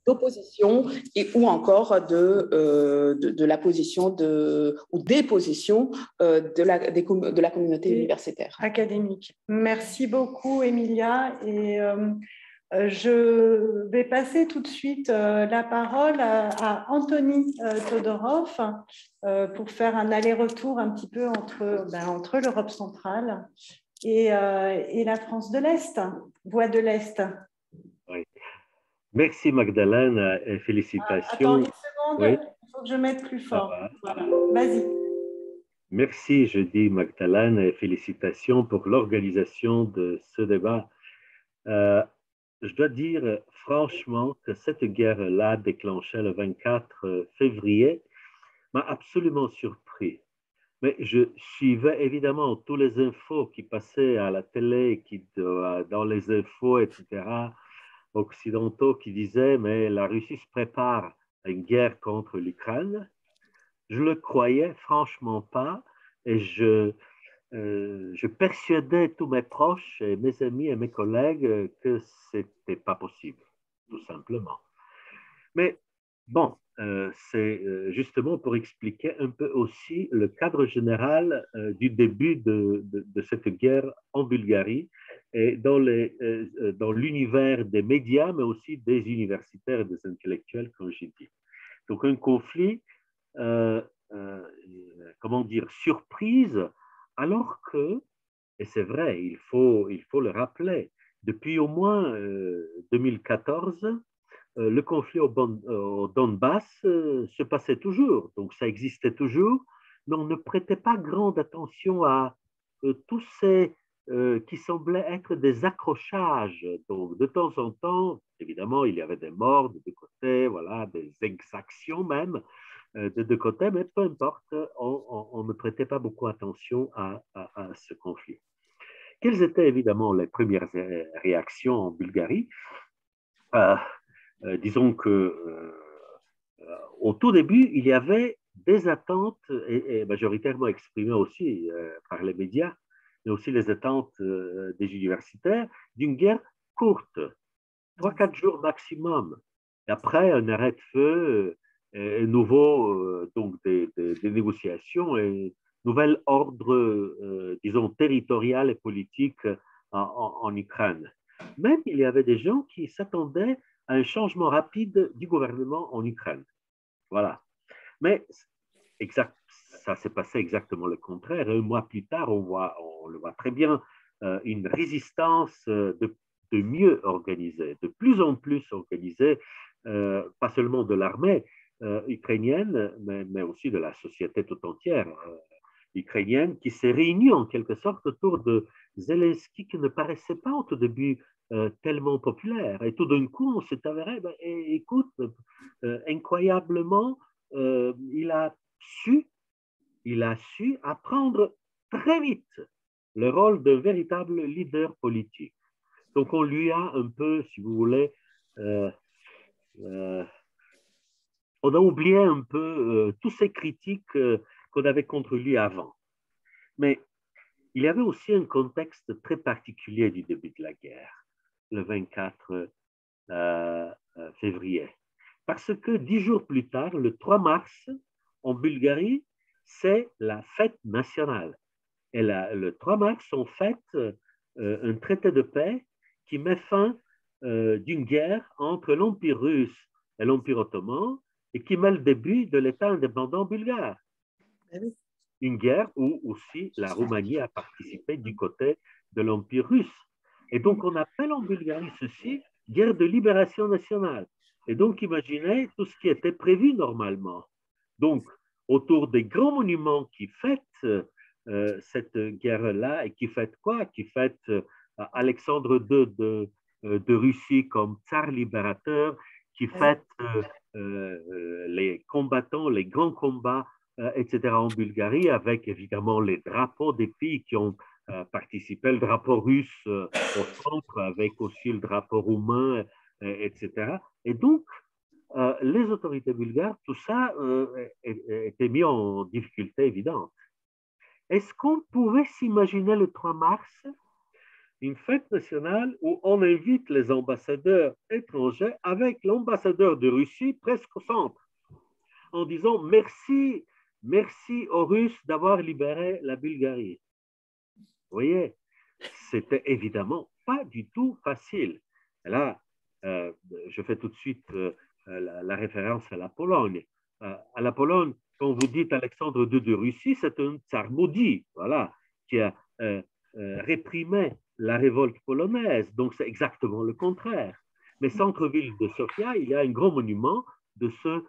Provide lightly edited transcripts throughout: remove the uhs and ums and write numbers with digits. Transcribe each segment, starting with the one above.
d'opposition ou encore de la position ou des positions de la communauté universitaire. Académique. Merci beaucoup, Emilia. Et je vais passer tout de suite la parole à Anthony Todorov pour faire un aller-retour un petit peu entre l'Europe centrale et la France de l'Est, voie de l'Est. Oui. Merci Magdalene et félicitations. Attends une seconde, oui. il faut que je mette plus fort. Voilà. Vas-y. Merci, je dis Magdalene et félicitations pour l'organisation de ce débat. Je dois dire franchement que cette guerre-là déclenchée le 24 février m'a absolument surpris. Mais je suivais évidemment tous les infos qui passaient à la télé, dans les infos, etc., occidentaux qui disaient mais la Russie se prépare à une guerre contre l'Ukraine. Je le croyais franchement pas et je persuadais tous mes proches, et mes amis et mes collègues que c'était pas possible, tout simplement. Mais bon, c'est justement pour expliquer un peu aussi le cadre général du début de cette guerre en Bulgarie et dans l'univers des médias, mais aussi des universitaires et des intellectuels, comme j'ai dit. Donc un conflit, comment dire, surprise, alors que, et c'est vrai, il faut le rappeler, depuis au moins 2014, le conflit au Donbass se passait toujours, donc ça existait toujours, mais on ne prêtait pas grande attention à tous ces qui semblaient être des accrochages. Donc de temps en temps, évidemment, il y avait des morts de deux côtés, voilà, des exactions même de deux côtés, mais peu importe, on ne prêtait pas beaucoup attention à ce conflit. Quelles étaient évidemment les premières réactions en Bulgarie? Disons que au tout début, il y avait des attentes, et majoritairement exprimées aussi par les médias, mais aussi les attentes des universitaires, d'une guerre courte, 3-4 jours maximum. Et après, un arrêt de feu, nouveau, donc des négociations et nouvel ordre, disons, territorial et politique en Ukraine. Même il y avait des gens qui s'attendaient à un changement rapide du gouvernement en Ukraine. Voilà. Mais ça s'est passé exactement le contraire. Un mois plus tard, on le voit très bien, une résistance de mieux organisée, de plus en plus organisée, pas seulement de l'armée ukrainienne, mais aussi de la société tout entière ukrainienne, qui s'est réunie en quelque sorte autour de Zelensky, qui ne paraissait pas au tout début tellement populaire. Et tout d'un coup, on s'est avéré, écoute, incroyablement, il a su apprendre très vite le rôle d'un véritable leader politique. Donc, on lui a un peu, si vous voulez, on a oublié un peu tous ces critiques qu'on avait contre lui avant. Mais il y avait aussi un contexte très particulier du début de la guerre, le 24 février. Parce que 10 jours plus tard, le 3 mars, en Bulgarie, c'est la fête nationale. Et le 3 mars, on fête un traité de paix qui met fin d'une guerre entre l'Empire russe et l'Empire ottoman et qui met le début de l'État indépendant bulgare. Une guerre où aussi la Roumanie a participé du côté de l'Empire russe. Et donc, on appelle en Bulgarie ceci guerre de libération nationale. Et donc, imaginez tout ce qui était prévu normalement. Donc, autour des grands monuments qui fêtent cette guerre-là, et qui fêtent quoi? Qui fêtent Alexandre II de Russie comme tsar libérateur, qui fêtent les combattants, les grands combats, etc. en Bulgarie, avec évidemment les drapeaux des pays qui ont participé, le drapeau russe au centre, avec aussi le drapeau roumain, etc. Et donc, les autorités bulgares, tout ça était mis en difficulté évidente. Est-ce qu'on pouvait s'imaginer le 3 mars une fête nationale où on invite les ambassadeurs étrangers avec l'ambassadeur de Russie presque au centre, en disant merci, merci aux Russes d'avoir libéré la Bulgarie. Vous voyez, c'était évidemment pas du tout facile. Et là, je fais tout de suite la référence à la Pologne. À la Pologne, quand vous dites Alexandre II de Russie, c'est un tsar maudit, voilà, qui a réprimé la révolte polonaise. Donc, c'est exactement le contraire. Mais centre-ville de Sofia, il y a un grand monument de ce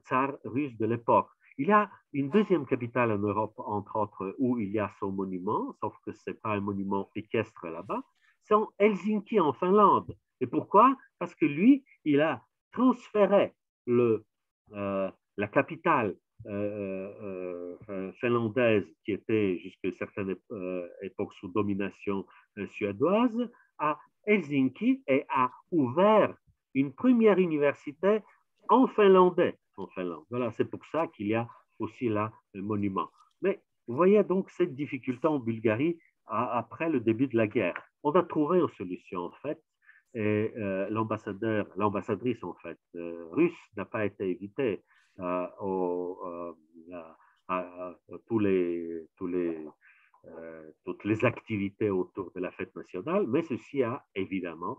tsar russe de l'époque. Il y a une deuxième capitale en Europe, entre autres, où il y a son monument, sauf que ce n'est pas un monument équestre là-bas, c'est en Helsinki, en Finlande. Et pourquoi? Parce que lui, il a transféré la capitale finlandaise, qui était jusqu'à une certaine époque sous domination suédoise, à Helsinki et a ouvert une première université en finlandais en Finlande. Voilà, c'est pour ça qu'il y a aussi là le monument. Mais vous voyez donc cette difficulté en Bulgarie après le début de la guerre. On a trouvé une solution en fait, et l'ambassadrice en fait russe n'a pas été évitée à toutes les activités autour de la fête nationale, mais ceci a évidemment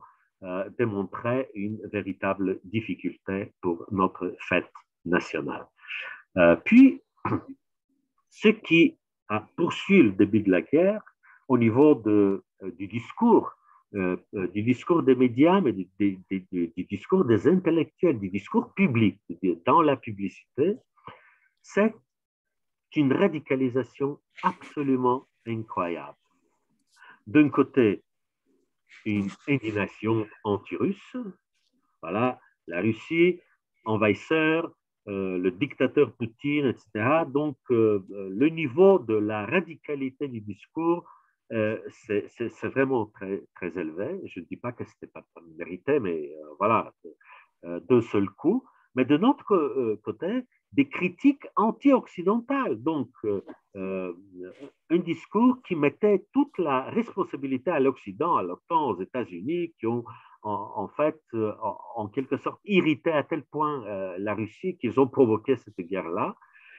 démontré une véritable difficulté pour notre fête nationale. Puis, ce qui a poursuivi le début de la guerre au niveau du discours des médias, mais du discours des intellectuels, du discours public, dans la publicité, c'est une radicalisation absolument incroyable. D'un côté, une indignation anti-russe, voilà, la Russie, envahisseur, le dictateur Poutine, etc. Donc, le niveau de la radicalité du discours, c'est vraiment très, très élevé. Je ne dis pas que ce n'était pas mérité, mais voilà, d'un seul coup. Mais de notre côté, des critiques anti-occidentales. Donc, un discours qui mettait toute la responsabilité à l'Occident, à l'OTAN, aux États-Unis, qui ont en fait, en quelque sorte, irrité à tel point la Russie qu'ils ont provoqué cette guerre-là.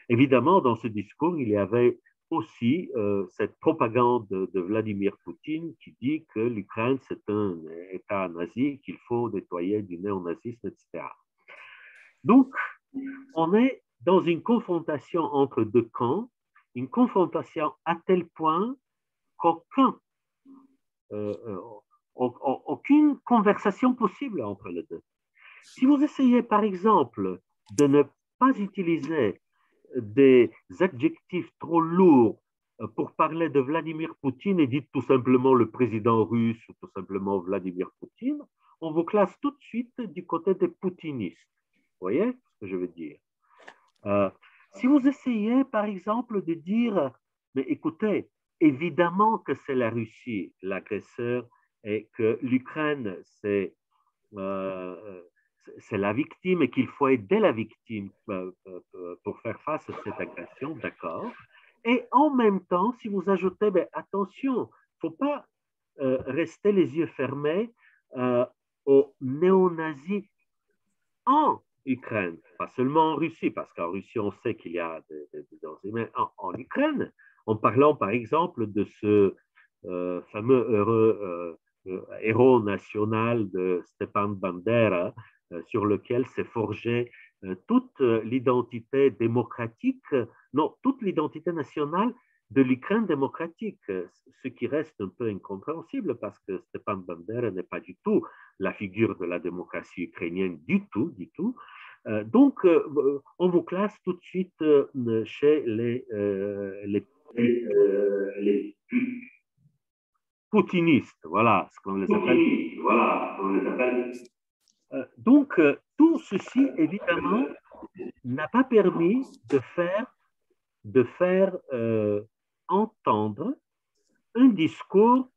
Évidemment, dans ce discours, il y avait aussi cette propagande de Vladimir Poutine qui dit que l'Ukraine, c'est un État nazi, qu'il faut nettoyer du néonazisme, etc. Donc, on est dans une confrontation entre deux camps, une confrontation à tel point aucune conversation possible entre les deux. Si vous essayez, par exemple, de ne pas utiliser des adjectifs trop lourds pour parler de Vladimir Poutine et dites tout simplement le président russe ou tout simplement Vladimir Poutine, on vous classe tout de suite du côté des poutinistes. Vous voyez ce que je veux dire? Si vous essayez, par exemple, de dire, mais écoutez, évidemment que c'est la Russie l'agresseur et que l'Ukraine, c'est la victime et qu'il faut aider la victime pour faire face à cette agression, d'accord. Et en même temps, si vous ajoutez, ben, attention, il ne faut pas rester les yeux fermés aux néo-nazis en Ukraine, pas seulement en Russie, parce qu'en Russie, on sait qu'il y a des dangers, mais en Ukraine, en parlant par exemple de ce fameux héros national de Stepan Bandera, sur lequel s'est forgée toute l'identité démocratique, non, toute l'identité nationale de l'Ukraine démocratique, ce qui reste un peu incompréhensible parce que Stepan Bandera n'est pas du tout la figure de la démocratie ukrainienne du tout, du tout. Donc, on vous classe tout de suite chez les poutinistes, voilà ce qu'on les appelle. Donc, tout ceci, évidemment, n'a pas permis de faire entendre un discours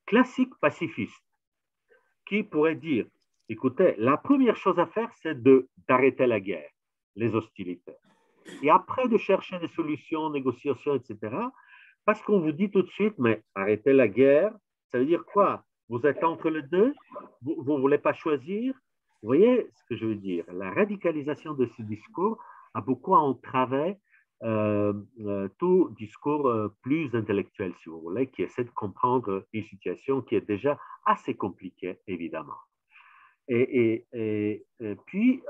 classique pacifiste qui pourrait dire, écoutez, la première chose à faire, c'est d'arrêter la guerre, les hostilités. Et après de chercher des solutions, négociations, etc., parce qu'on vous dit tout de suite, mais arrêtez la guerre, Ça veut dire quoi? Vous êtes entre les deux, vous ne voulez pas choisir. Vous voyez ce que je veux dire? La radicalisation de ce discours a beaucoup entravé tout discours plus intellectuel, si vous voulez, qui essaie de comprendre une situation qui est déjà assez compliquée, évidemment. Et puis,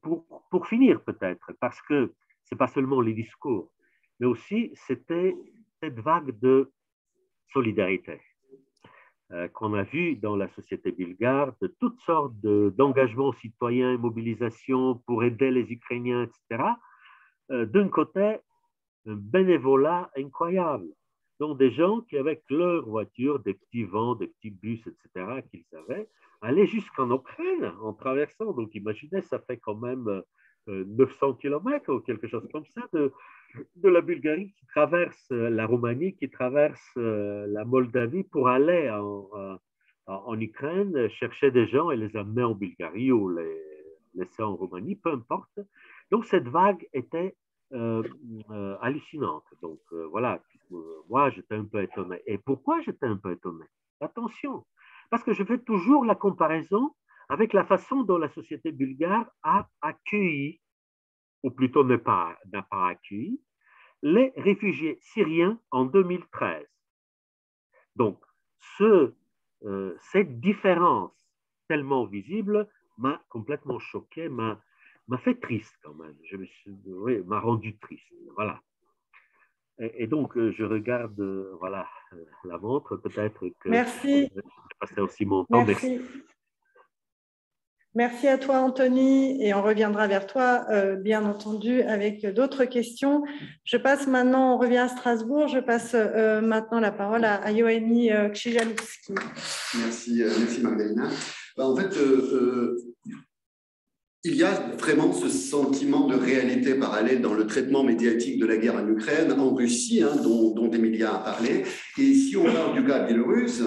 pour finir peut-être, parce que ce n'est pas seulement les discours, mais aussi c'était cette vague de solidarité qu'on a vu dans la société bulgare, de toutes sortes d'engagements citoyens, mobilisations pour aider les Ukrainiens, etc. D'un côté, un bénévolat incroyable. Donc, des gens qui, avec leur voiture, des petits vans, des petits bus, etc., qu'ils avaient, allaient jusqu'en Ukraine en traversant. Donc, imaginez, ça fait quand même 900 km ou quelque chose comme ça de la Bulgarie qui traverse la Roumanie, qui traverse la Moldavie pour aller en Ukraine, chercher des gens et les amener en Bulgarie ou les laisser en Roumanie, peu importe. Donc, cette vague était hallucinante. Donc, voilà, moi, j'étais un peu étonné. Et pourquoi j'étais un peu étonné? Attention, parce que je fais toujours la comparaison avec la façon dont la société bulgare a accueilli, ou plutôt n'a pas accueilli, les réfugiés syriens en 2013. Donc, cette différence tellement visible m'a complètement choqué, m'a fait triste quand même. Oui, m'a rendu triste. Voilà. Et donc, je regarde voilà, la montre, peut-être que Merci. je vais passer aussi mon temps. Merci. Merci à toi, Anthony, et on reviendra vers toi, bien entendu, avec d'autres questions. Je passe maintenant, on revient à Strasbourg, je passe maintenant la parole à Yoanni Krzyżanowski. Merci Magdalena. En fait, il y a vraiment ce sentiment de réalité parallèle dans le traitement médiatique de la guerre en Ukraine, en Russie, hein, dont Emilia a parlé. Et si on parle du cas biélorusse,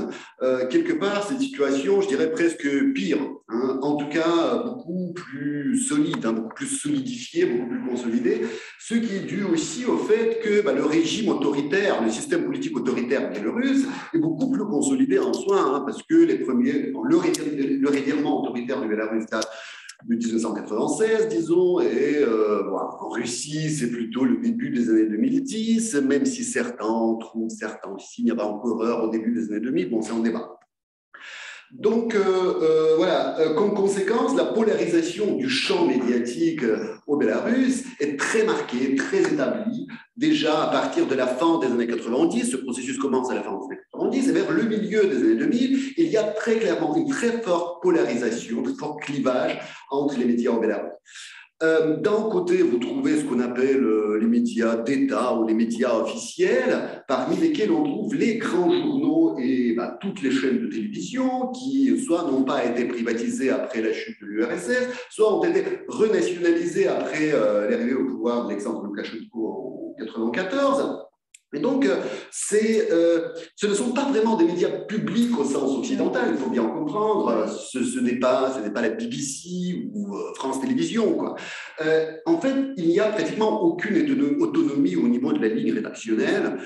quelque part, cette situation, je dirais presque pire, hein, en tout cas beaucoup plus solide, hein, beaucoup plus solidifiée, beaucoup plus consolidée, ce qui est dû aussi au fait que le régime autoritaire, le système politique autoritaire biélorusse est beaucoup plus consolidé en soi, hein, parce que le revirement autoritaire du Bélarus date de 1996, disons, et en Russie, c'est plutôt le début des années 2010, même si certains trouvent certains signes avant-coureurs au début des années 2000, bon, c'est en débat. Donc, voilà, comme conséquence, la polarisation du champ médiatique au Bélarus est très marquée, très établie, déjà à partir de la fin des années 90, ce processus commence à la fin des années 90, et vers le milieu des années 2000, il y a très clairement une très forte polarisation, un très fort clivage entre les médias au Bélarus. D'un côté, vous trouvez ce qu'on appelle les médias d'État ou les médias officiels, parmi lesquels on trouve les grands journaux et toutes les chaînes de télévision qui soit n'ont pas été privatisées après la chute de l'URSS, soit ont été renationalisées après l'arrivée au pouvoir d'Alexandre Loukachenko en 1994. Et donc, ce ne sont pas vraiment des médias publics au sens occidental, il faut bien comprendre. Ce n'est pas la BBC ou France Télévisions, quoi. En fait, il n'y a pratiquement aucune autonomie au niveau de la ligne rédactionnelle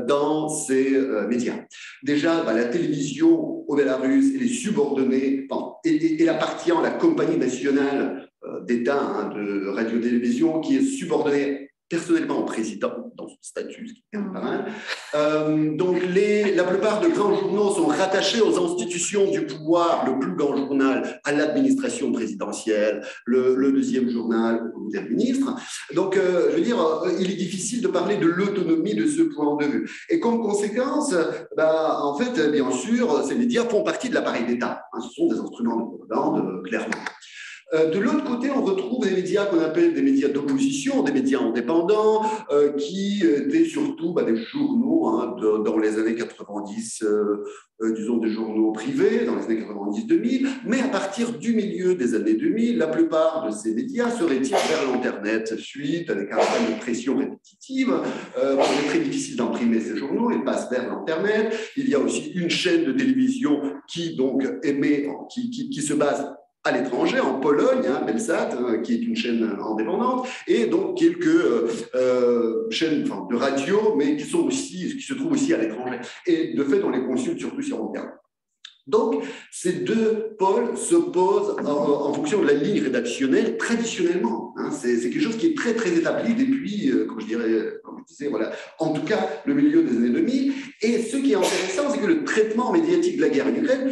dans ces médias. Déjà, la télévision au Bélarus, elle est subordonnée, elle appartient à la compagnie nationale d'État, hein, de radio-télévision, qui est subordonnée personnellement au président dans son statut, ce qui est pas mal. Donc, la plupart des grands journaux sont rattachés aux institutions du pouvoir, le plus grand journal à l'administration présidentielle, le deuxième journal au Premier ministre. Donc, je veux dire, il est difficile de parler de l'autonomie de ce point de vue. Et comme conséquence, en fait, bien sûr, ces médias font partie de l'appareil d'État. Hein, ce sont des instruments de propagande, clairement. De l'autre côté, on retrouve des médias qu'on appelle des médias d'opposition, des médias indépendants, qui étaient surtout des journaux hein, dans les années 90, disons des journaux privés, dans les années 90-2000, mais à partir du milieu des années 2000, la plupart de ces médias se retirent vers l'Internet suite à des campagnes de pression répétitives. Il est très difficile d'imprimer ces journaux, ils passent vers l'Internet. Il y a aussi une chaîne de télévision qui donc émet, qui se base à l'étranger, en Pologne, Belsat, qui est une chaîne indépendante, et donc quelques chaînes de radio, mais qui se trouvent aussi à l'étranger. Et de fait, on les consulte surtout sur Internet. Donc, ces deux pôles s'opposent en fonction de la ligne rédactionnelle traditionnellement. C'est quelque chose qui est très, très établi depuis, comme je disais, voilà, en tout cas, le milieu des années 2000. Et ce qui est intéressant, c'est que le traitement médiatique de la guerre en Ukraine,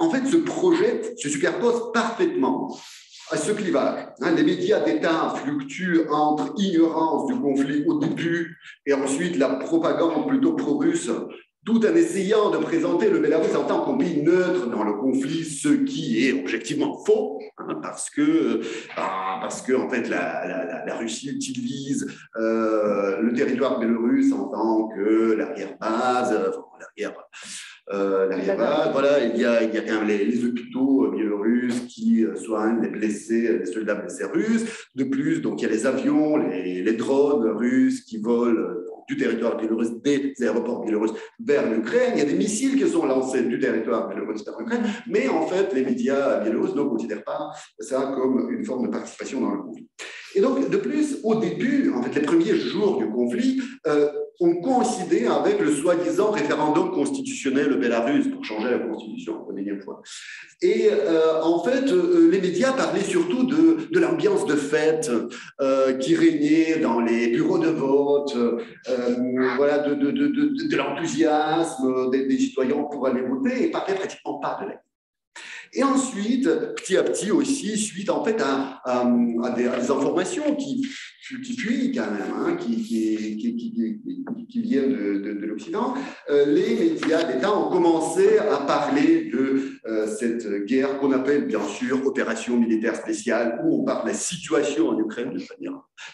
en fait, se superpose parfaitement à ce clivage. Les médias d'État fluctuent entre ignorance du conflit au début et ensuite la propagande plutôt pro-russe, tout en essayant de présenter le Bélarus en tant que pays neutre dans le conflit, ce qui est objectivement faux, parce que en fait la Russie utilise le territoire biélorusse en tant que l'arrière-base, voilà, il y a quand même les hôpitaux biélorusses qui soignent les blessés, les soldats blessés russes. De plus, donc il y a les avions, les drones russes qui volent du territoire biélorusse, des aéroports biélorusses vers l'Ukraine. Il y a des missiles qui sont lancés du territoire biélorusse vers l'Ukraine, mais en fait, les médias biélorusses ne considèrent pas ça comme une forme de participation dans le conflit. Et donc, de plus, au début, en fait, les premiers jours du conflit, ont coïncidé avec le soi-disant référendum constitutionnel bélarusse pour changer la constitution, pour la énième fois. Et en fait, les médias parlaient surtout de l'ambiance de fête qui régnait dans les bureaux de vote, voilà, de l'enthousiasme des citoyens pour aller voter, et parlaient pratiquement pas de la guerre. Et ensuite, petit à petit aussi, suite en fait à des informations qui fuient quand même, qui viennent de l'Occident, les médias d'État ont commencé à parler de cette guerre qu'on appelle bien sûr opération militaire spéciale, où on parle de la situation en Ukraine de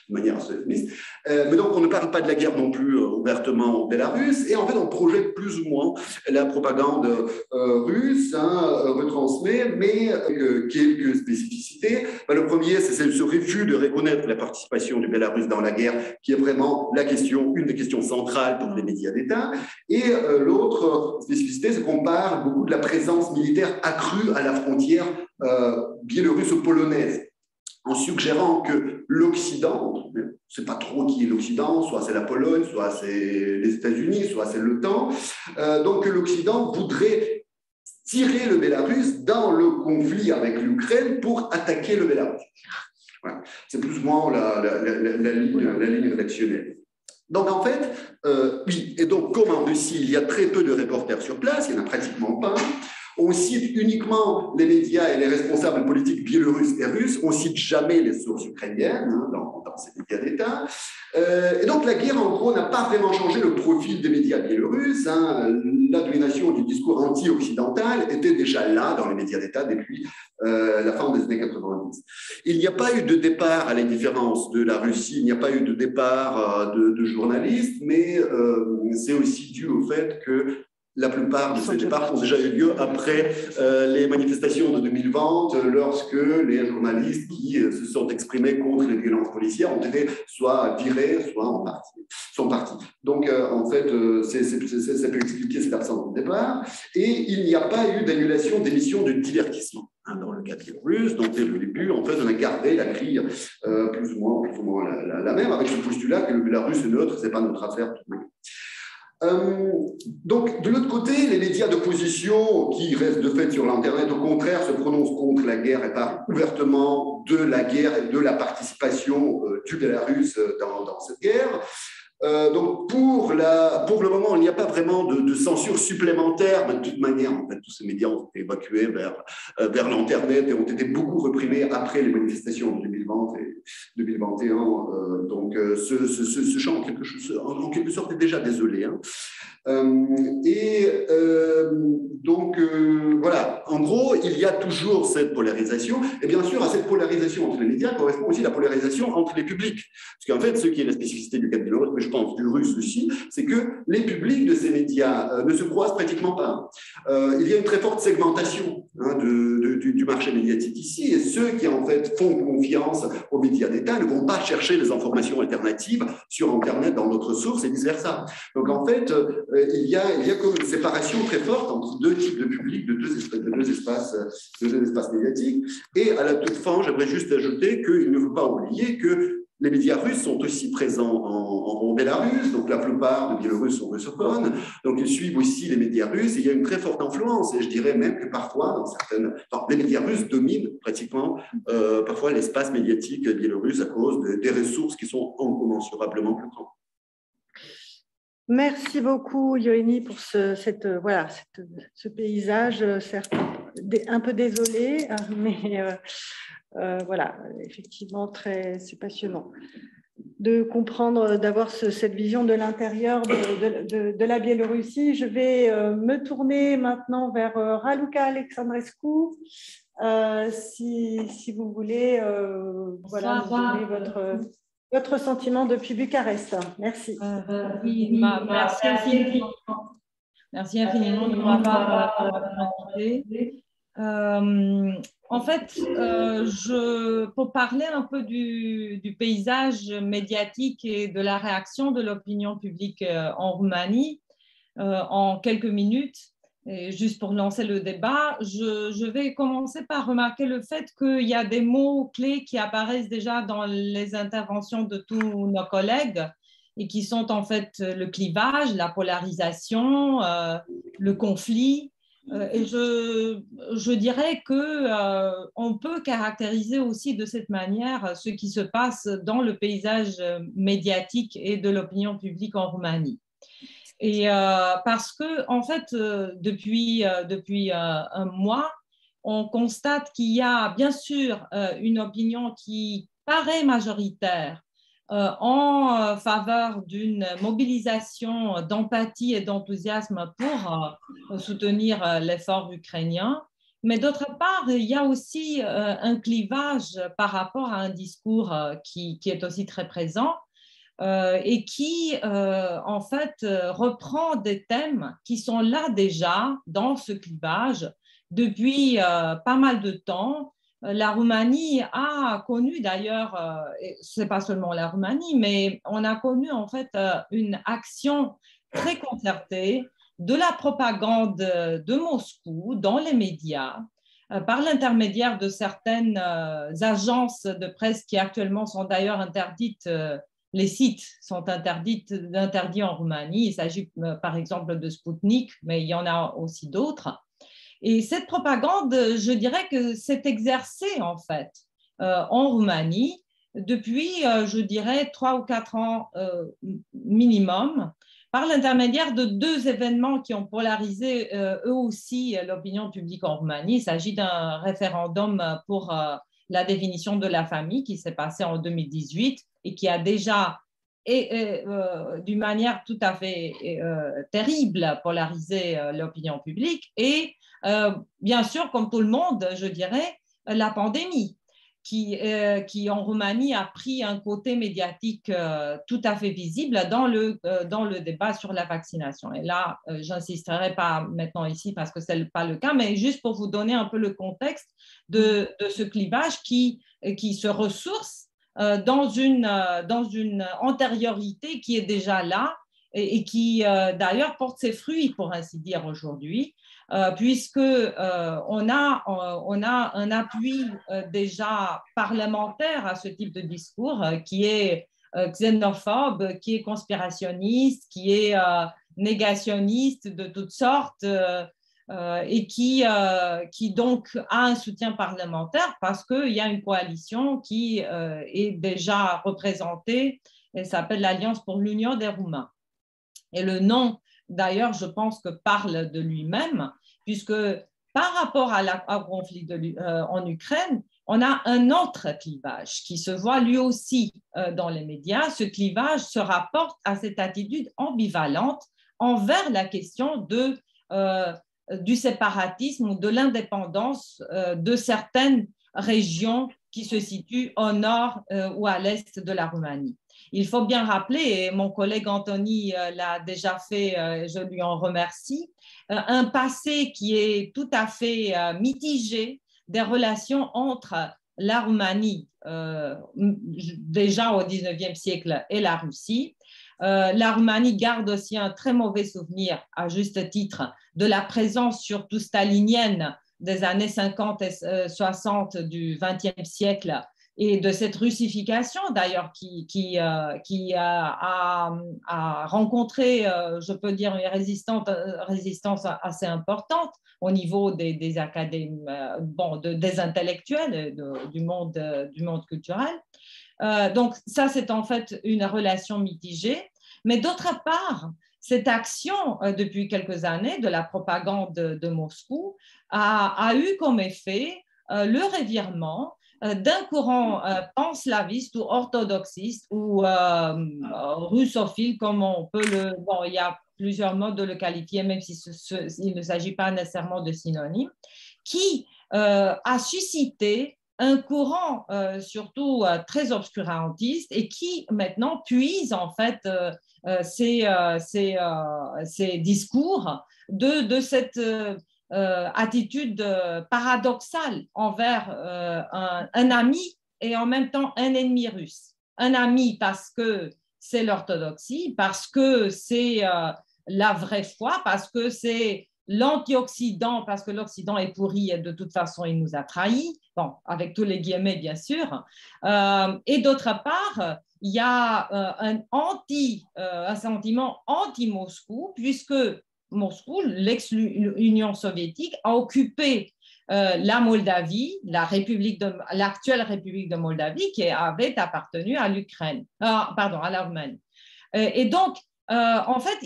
manière euphémiste. Mais donc on ne parle pas de la guerre non plus ouvertement au Bélarus, et en fait on projette plus ou moins la propagande russe, retransmet, mais avec quelques spécificités. Le premier, c'est ce refus de reconnaître la participation du Bélarus dans la guerre, qui est vraiment une des questions centrales pour les médias d'État. Et l'autre spécificité, c'est qu'on parle beaucoup de la présence militaire accrue à la frontière biélorusse-polonaise, en suggérant que l'Occident, je ne sais pas trop qui est l'Occident, soit c'est la Pologne, soit c'est les États-Unis, soit c'est l'OTAN, donc que l'Occident voudrait tirer le Bélarus dans le conflit avec l'Ukraine pour attaquer le Bélarus. Voilà. C'est plus ou moins la ligne rédactionnelle. Donc en fait, oui, et donc comme en Russie, il y a très peu de reporters sur place, il n'y en a pratiquement pas. On cite uniquement les médias et les responsables politiques biélorusses et russes, on ne cite jamais les sources ukrainiennes dans ces médias d'État. Et donc la guerre, en gros, n'a pas vraiment changé le profil des médias biélorusses. La domination du discours anti-occidental était déjà là dans les médias d'État depuis la fin des années 90. Il n'y a pas eu de départ, à la différence de la Russie, il n'y a pas eu de départ de journalistes, mais c'est aussi dû au fait que la plupart de ces départs ont déjà eu lieu après les manifestations de 2020, lorsque les journalistes qui se sont exprimés contre les violences policières ont été soit virés, soit sont partis. Donc, en fait, ça peut expliquer cette absence de départ. Et il n'y a pas eu d'annulation d'émissions de divertissement. Dans le cas biélorusse, donc dès le début, en fait, on a gardé la grille plus ou moins la même, avec ce postulat que le Bélarus est neutre, ce n'est pas notre affaire. Donc, de l'autre côté, les médias d'opposition qui restent de fait sur l'Internet, au contraire, se prononcent contre la guerre et parlent ouvertement de la guerre et de la participation du Bélarus dans cette guerre. Donc, pour le moment, il n'y a pas vraiment de censure supplémentaire, mais de toute manière, en fait, tous ces médias ont été évacués vers l'Internet et ont été beaucoup reprimés après les manifestations de 2020 et 2021. Donc, ce champ, en quelque sorte, est déjà désolé. Donc, voilà, en gros, il y a toujours cette polarisation. Et bien sûr, à cette polarisation entre les médias correspond aussi la polarisation entre les publics. Parce qu'en fait, ce qui est la spécificité du cas biélorusse, mais je pense du russe aussi, c'est que les publics de ces médias ne se croisent pratiquement pas. Il y a une très forte segmentation du marché médiatique ici, et ceux qui, en fait, font confiance référence aux médias d'État, ne vont pas chercher des informations alternatives sur Internet dans notre source et vice-versa. Donc en fait, il y a comme une séparation très forte entre deux types de publics, de deux espaces médiatiques. Et à la toute fin, j'aimerais juste ajouter qu'il ne faut pas oublier que les médias russes sont aussi présents en Bélarus, donc la plupart de Biélorusses sont russophones, donc ils suivent aussi les médias russes, et il y a une très forte influence, et je dirais même que parfois, les médias russes dominent pratiquement parfois l'espace médiatique biélorusse à cause des ressources qui sont incommensurablement plus grandes. Merci beaucoup, Yoeni, pour ce paysage, certes un peu désolé, mais voilà, effectivement, c'est passionnant de comprendre, d'avoir cette vision de l'intérieur de la Biélorussie. Je vais me tourner maintenant vers Raluca Alexandrescu, si vous voulez voilà, nous donner votre sentiment depuis Bucarest. Merci. Oui, merci infiniment. Merci infiniment de m'avoir invité. En fait, pour parler un peu du paysage médiatique et de la réaction de l'opinion publique en Roumanie, en quelques minutes, et juste pour lancer le débat, je vais commencer par remarquer le fait qu'il y a des mots-clés qui apparaissent déjà dans les interventions de tous nos collègues et qui sont en fait le clivage, la polarisation, le conflit. Et je dirais qu'on peut caractériser aussi de cette manière ce qui se passe dans le paysage médiatique et de l'opinion publique en Roumanie. Et parce que, en fait, depuis un mois, on constate qu'il y a bien sûr une opinion qui paraît majoritaire en faveur d'une mobilisation d'empathie et d'enthousiasme pour soutenir l'effort ukrainien. Mais d'autre part, il y a aussi un clivage par rapport à un discours qui est aussi très présent et qui, en fait, reprend des thèmes qui sont là déjà dans ce clivage depuis pas mal de temps. La Roumanie a connu d'ailleurs, ce n'est pas seulement la Roumanie, mais on a connu en fait une action très concertée de la propagande de Moscou dans les médias par l'intermédiaire de certaines agences de presse qui actuellement sont d'ailleurs interdites. Les sites sont interdits en Roumanie. Il s'agit par exemple de Sputnik, mais il y en a aussi d'autres. Et cette propagande, je dirais que s'est exercée en fait en Roumanie depuis, je dirais, 3 ou 4 ans minimum, par l'intermédiaire de 2 événements qui ont polarisé eux aussi l'opinion publique en Roumanie. Il s'agit d'un référendum pour la définition de la famille qui s'est passé en 2018 et qui a déjà, d'une manière tout à fait terrible, polarisé l'opinion publique. Et bien sûr, comme tout le monde, je dirais, la pandémie qui en Roumanie a pris un côté médiatique tout à fait visible dans le débat sur la vaccination. Et là, je n'insisterai pas maintenant ici parce que ce n'est pas le cas, mais juste pour vous donner un peu le contexte de ce clivage qui se ressource dans une antériorité qui est déjà là et qui d'ailleurs porte ses fruits, pour ainsi dire, aujourd'hui, puisque on a un appui déjà parlementaire à ce type de discours qui est xénophobe, qui est conspirationniste, qui est négationniste de toutes sortes et qui donc a un soutien parlementaire parce qu'il y a une coalition qui est déjà représentée, elle s'appelle l'Alliance pour l'Union des Roumains. Et le nom, d'ailleurs, je pense que parle de lui-même, puisque par rapport au conflit en Ukraine, on a un autre clivage qui se voit lui aussi dans les médias. Ce clivage se rapporte à cette attitude ambivalente envers la question du séparatisme ou de l'indépendance de certaines régions qui se situent au nord ou à l'est de la Roumanie. Il faut bien rappeler, et mon collègue Anthony l'a déjà fait, je lui en remercie, un passé qui est tout à fait mitigé des relations entre la Roumanie, déjà au XIXe siècle, et la Russie. La Roumanie garde aussi un très mauvais souvenir, à juste titre, de la présence surtout stalinienne des années 50 et 60 du XXe siècle et de cette russification d'ailleurs qui a rencontré, je peux dire, une résistance assez importante au niveau des académies, des intellectuels, du monde culturel. Donc ça, c'est en fait une relation mitigée. Mais d'autre part, cette action, depuis quelques années, de la propagande de Moscou a eu comme effet le revirement d'un courant panslaviste ou orthodoxiste ou russophile, comme on peut le... Bon, il y a plusieurs modes de le qualifier, même s'il ne s'agit pas nécessairement de synonymes, qui a suscité un courant surtout très obscurantiste et qui maintenant puise en fait ces discours de cette attitude paradoxale envers un ami et en même temps un ennemi russe. Un ami parce que c'est l'orthodoxie, parce que c'est la vraie foi, parce que c'est l'anti-Occident, parce que l'Occident est pourri et de toute façon il nous a trahis, bon, avec tous les guillemets bien sûr, et d'autre part, il y a un sentiment anti-Moscou, puisque Moscou, l'ex-Union soviétique, a occupé la Moldavie, l'actuelle République de Moldavie, qui avait appartenu à l'Ukraine, pardon, à la Roumanie. Et donc, en fait,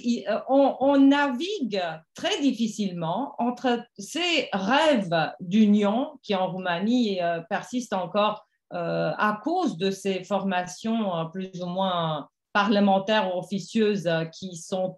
on navigue très difficilement entre ces rêves d'union qui en Roumanie persistent encore à cause de ces formations plus ou moins parlementaires ou officieuses qui sont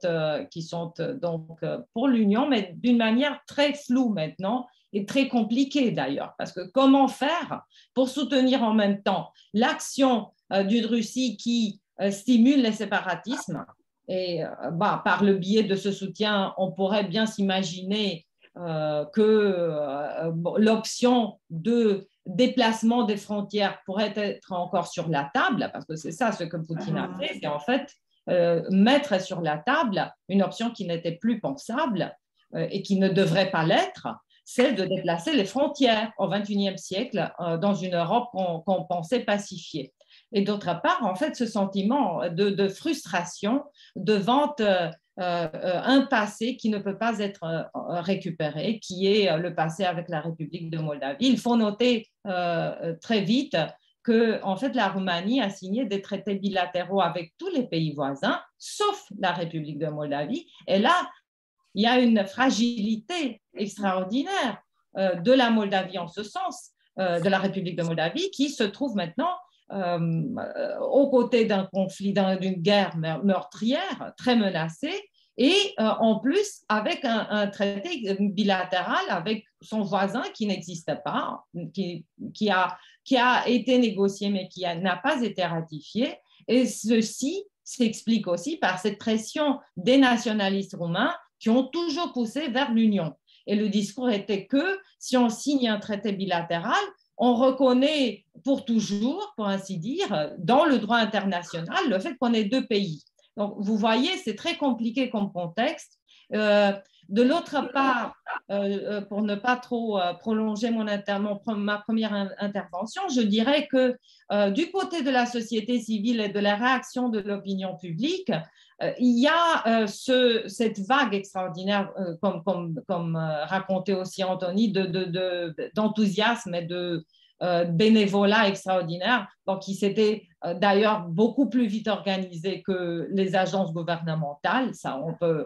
donc pour l'union, mais d'une manière très floue maintenant et très compliquée d'ailleurs, parce que comment faire pour soutenir en même temps l'action d'une Russie qui stimule les séparatismes. Et par le biais de ce soutien, on pourrait bien s'imaginer que l'option de déplacement des frontières pourrait être encore sur la table, parce que c'est ça ce que Poutine a fait, c'est en fait mettre sur la table une option qui n'était plus pensable et qui ne devrait pas l'être, c'est de déplacer les frontières au XXIe siècle dans une Europe qu'on pensait pacifiée. Et d'autre part, en fait, ce sentiment de frustration devant un passé qui ne peut pas être récupéré, qui est le passé avec la République de Moldavie. Il faut noter très vite que, en fait, la Roumanie a signé des traités bilatéraux avec tous les pays voisins, sauf la République de Moldavie. Et là, il y a une fragilité extraordinaire de la Moldavie en ce sens, de la République de Moldavie, qui se trouve maintenant aux côtés d'un conflit, d'une guerre meurtrière très menacée, et en plus avec un traité bilatéral avec son voisin qui n'existe pas, qui a été négocié mais qui n'a pas été ratifié. Et ceci s'explique aussi par cette pression des nationalistes roumains qui ont toujours poussé vers l'union. Et le discours était que si on signe un traité bilatéral, on reconnaît pour toujours, pour ainsi dire, dans le droit international, le fait qu'on ait deux pays. Donc, vous voyez, c'est très compliqué comme contexte. De l'autre part, pour ne pas trop prolonger ma première intervention, je dirais que du côté de la société civile et de la réaction de l'opinion publique, il y a cette vague extraordinaire, comme racontait aussi Anthony, d'enthousiasme et de bénévolat extraordinaire, donc qui s'était d'ailleurs beaucoup plus vite organisé que les agences gouvernementales. Ça,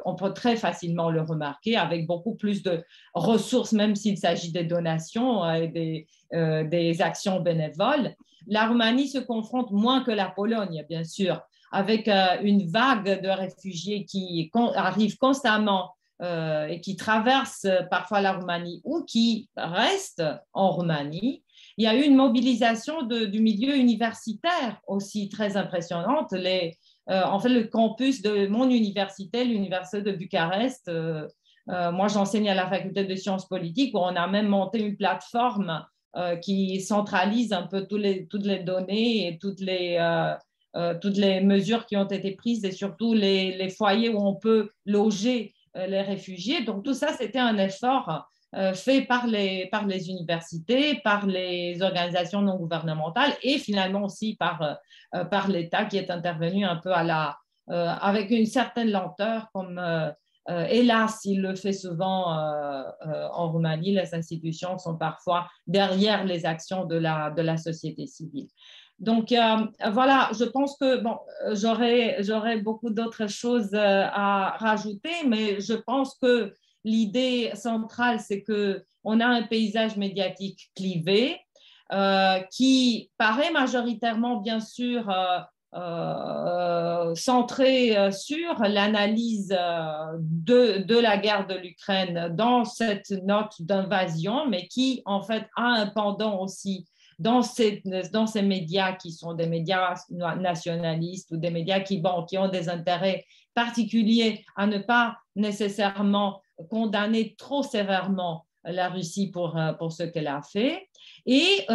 on peut très facilement le remarquer, avec beaucoup plus de ressources, même s'il s'agit des donations et des actions bénévoles. La Roumanie se confronte moins que la Pologne, bien sûr, avec une vague de réfugiés qui arrive constamment et qui traversent parfois la Roumanie ou qui restent en Roumanie. Il y a eu une mobilisation du milieu universitaire aussi très impressionnante. En fait, le campus de mon université, l'université de Bucarest, moi j'enseigne à la faculté de sciences politiques où on a même monté une plateforme qui centralise un peu toutes les données et toutes les mesures qui ont été prises et surtout les foyers où on peut loger les réfugiés. Donc, tout ça, c'était un effort fait par les universités, par les organisations non gouvernementales et finalement aussi par l'État qui est intervenu un peu avec une certaine lenteur, comme hélas, il le fait souvent en Roumanie. Les institutions sont parfois derrière les actions de la société civile. Donc, voilà, je pense que bon, j'aurais beaucoup d'autres choses à rajouter, mais je pense que l'idée centrale, c'est qu'on a un paysage médiatique clivé qui paraît majoritairement, bien sûr, centré sur l'analyse de la guerre de l'Ukraine dans cette note d'invasion, mais qui, en fait, a un pendant aussi dans ces médias qui sont des médias nationalistes ou des médias qui ont des intérêts particuliers à ne pas nécessairement condamner trop sévèrement la Russie pour ce qu'elle a fait. Et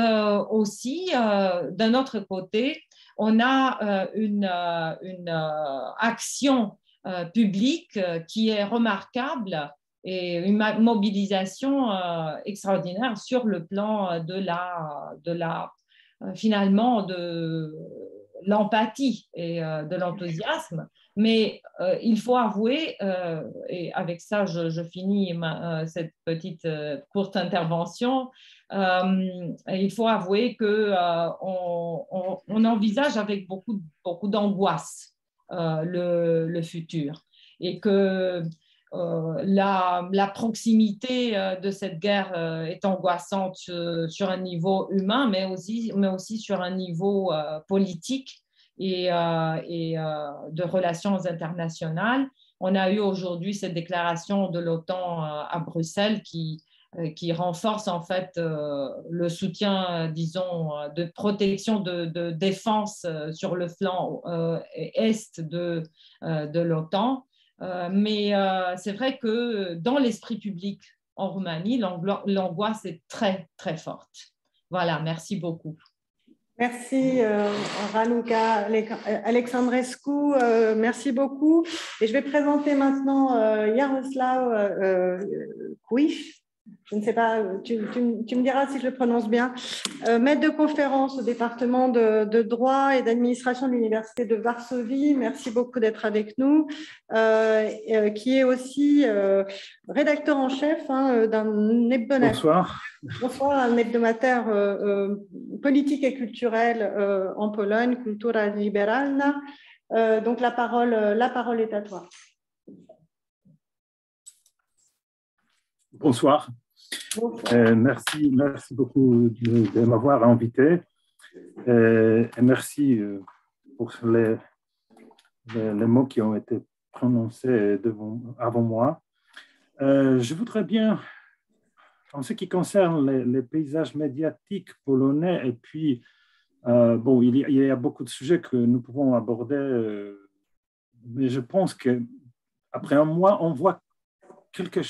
aussi, d'un autre côté, on a une action publique qui est remarquable et une mobilisation extraordinaire sur le plan finalement de l'empathie et de l'enthousiasme. Mais il faut avouer, et avec ça je finis cette petite courte intervention, il faut avouer qu'on envisage avec beaucoup d'angoisse le futur et que la proximité de cette guerre est angoissante sur un niveau humain, mais aussi sur un niveau politique et de relations internationales. On a eu aujourd'hui cette déclaration de l'OTAN à Bruxelles qui renforce en fait le soutien, disons, de protection, de défense sur le flanc est de l'OTAN. Mais c'est vrai que dans l'esprit public en Roumanie, l'angoisse est très, très forte. Voilà, merci beaucoup. Merci Raluca Alexandrescu, merci beaucoup. Et je vais présenter maintenant Jaroslav Kuiš. Je ne sais pas, tu me diras si je le prononce bien, maître de conférence au département de droit et d'administration de l'Université de Varsovie. Merci beaucoup d'être avec nous, qui est aussi rédacteur en chef d'un hebdomadaire. Bonsoir, un hebdomadaire politique et culturel en Pologne, Kultura Liberalna. Donc la parole est à toi. Bonsoir. Merci beaucoup de m'avoir invité. Et merci pour les mots qui ont été prononcés avant moi. Je voudrais bien, en ce qui concerne les paysages médiatiques polonais, et puis, bon, il y a beaucoup de sujets que nous pouvons aborder, mais je pense qu'après un mois, on voit quelques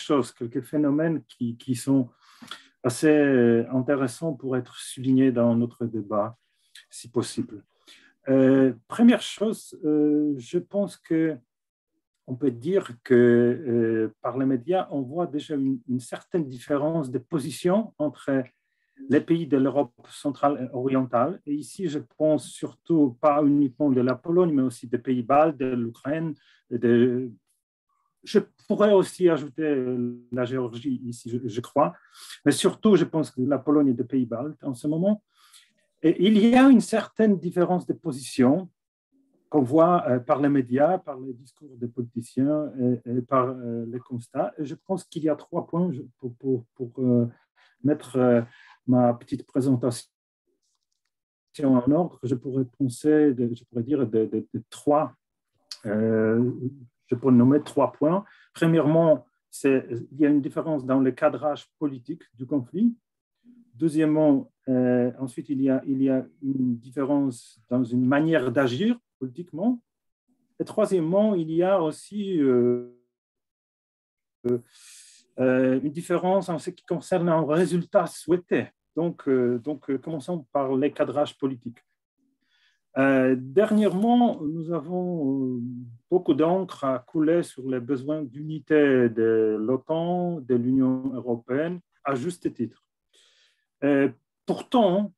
phénomènes qui sont assez intéressants pour être soulignés dans notre débat, si possible. Première chose, je pense qu'on peut dire que par les médias, on voit déjà une certaine différence de position entre les pays de l'Europe centrale et orientale. Et ici, je pense surtout pas uniquement de la Pologne, mais aussi des pays baltes, de l'Ukraine, je pourrais aussi ajouter la Géorgie ici, je crois, mais surtout, je pense que la Pologne et les pays baltes en ce moment. Et il y a une certaine différence de position qu'on voit par les médias, par les discours des politiciens et par les constats. Et je pense qu'il y a 3 points pour mettre ma petite présentation en ordre. Je pourrais dire de 3. Je peux nommer 3 points. Premièrement, il y a une différence dans le cadrage politique du conflit. Deuxièmement, ensuite, il y a une différence dans une manière d'agir politiquement. Et troisièmement, il y a aussi une différence en ce qui concerne un résultat souhaité. commençons par les cadrages politiques. Dernièrement, nous avons beaucoup d'encre à couler sur les besoins d'unité de l'OTAN, de l'Union européenne, à juste titre. Pourtant,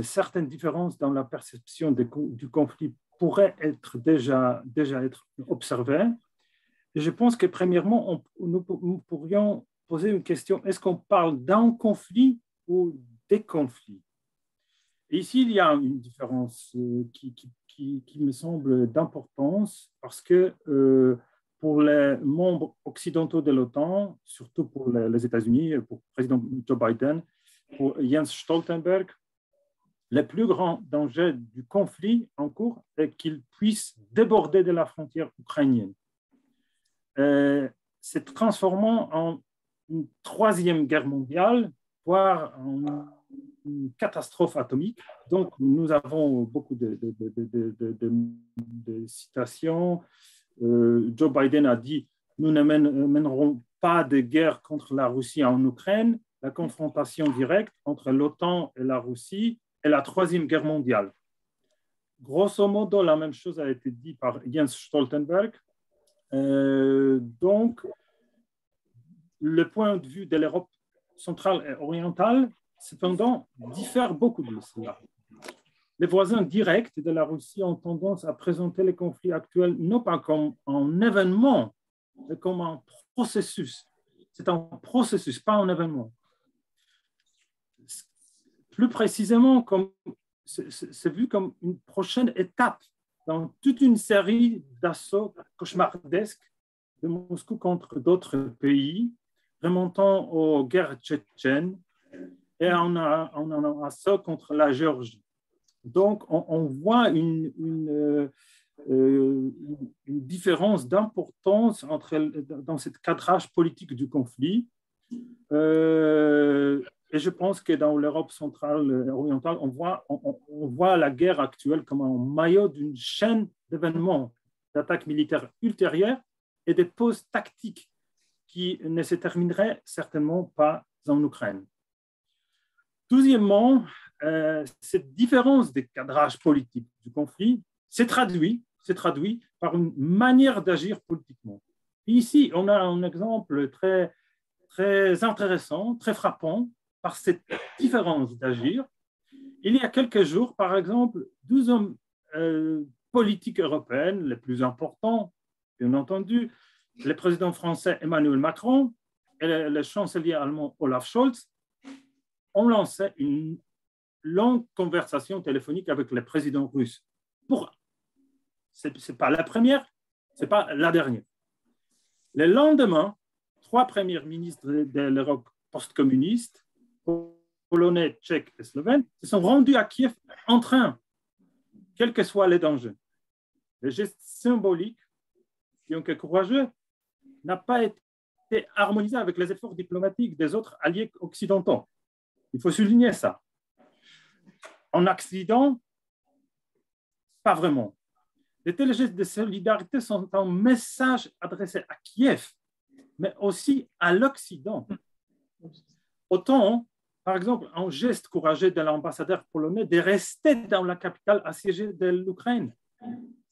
certaines différences dans la perception du conflit pourraient déjà être observées. Et je pense que premièrement, nous pourrions poser une question, est-ce qu'on parle d'un conflit ou des conflits? Et ici, il y a une différence qui me semble d'importance parce que pour les membres occidentaux de l'OTAN, surtout pour les États-Unis, pour le président Joe Biden, pour Jens Stoltenberg, le plus grand danger du conflit en cours est qu'il puisse déborder de la frontière ukrainienne, se transformant en une troisième guerre mondiale, voire en une catastrophe atomique. Donc, nous avons beaucoup de citations. Joe Biden a dit « Nous ne mènerons pas de guerre contre la Russie en Ukraine. La confrontation directe entre l'OTAN et la Russie est la troisième guerre mondiale. » Grosso modo, la même chose a été dit par Jens Stoltenberg. Donc, le point de vue de l'Europe centrale et orientale, cependant, diffère beaucoup de cela. Les voisins directs de la Russie ont tendance à présenter les conflits actuels non pas comme un événement, mais comme un processus. C'est un processus, pas un événement. Plus précisément, c'est vu comme une prochaine étape dans toute une série d'assauts cauchemardesques de Moscou contre d'autres pays, remontant aux guerres tchétchènes et en un assaut contre la Géorgie. Donc, on voit une différence d'importance dans ce cadrage politique du conflit. Et je pense que dans l'Europe centrale et orientale, on voit la guerre actuelle comme un maillot d'une chaîne d'événements, d'attaques militaires ultérieures et des pauses tactiques qui ne se termineraient certainement pas en Ukraine. Deuxièmement, cette différence de cadrage politique du conflit s'est traduit par une manière d'agir politiquement. Et ici, on a un exemple très, très intéressant, très frappant, par cette différence d'agir. Il y a quelques jours, par exemple, 12 hommes politiques européens, les plus importants, bien entendu, le président français Emmanuel Macron et le chancelier allemand Olaf Scholz, ont lancé une longue conversation téléphonique avec le président russe. Ce n'est pas la première, ce n'est pas la dernière. Le lendemain, 3 premiers ministres de l'Europe post-communiste, polonais, tchèques et slovènes, se sont rendus à Kiev en train, quels que soient les dangers. Le geste symbolique, bien que courageux, n'a pas été harmonisé avec les efforts diplomatiques des autres alliés occidentaux. Il faut souligner ça. En Occident, pas vraiment. Les tels gestes de solidarité sont un message adressé à Kiev, mais aussi à l'Occident. Autant, par exemple, un geste courageux de l'ambassadeur polonais de rester dans la capitale assiégée de l'Ukraine.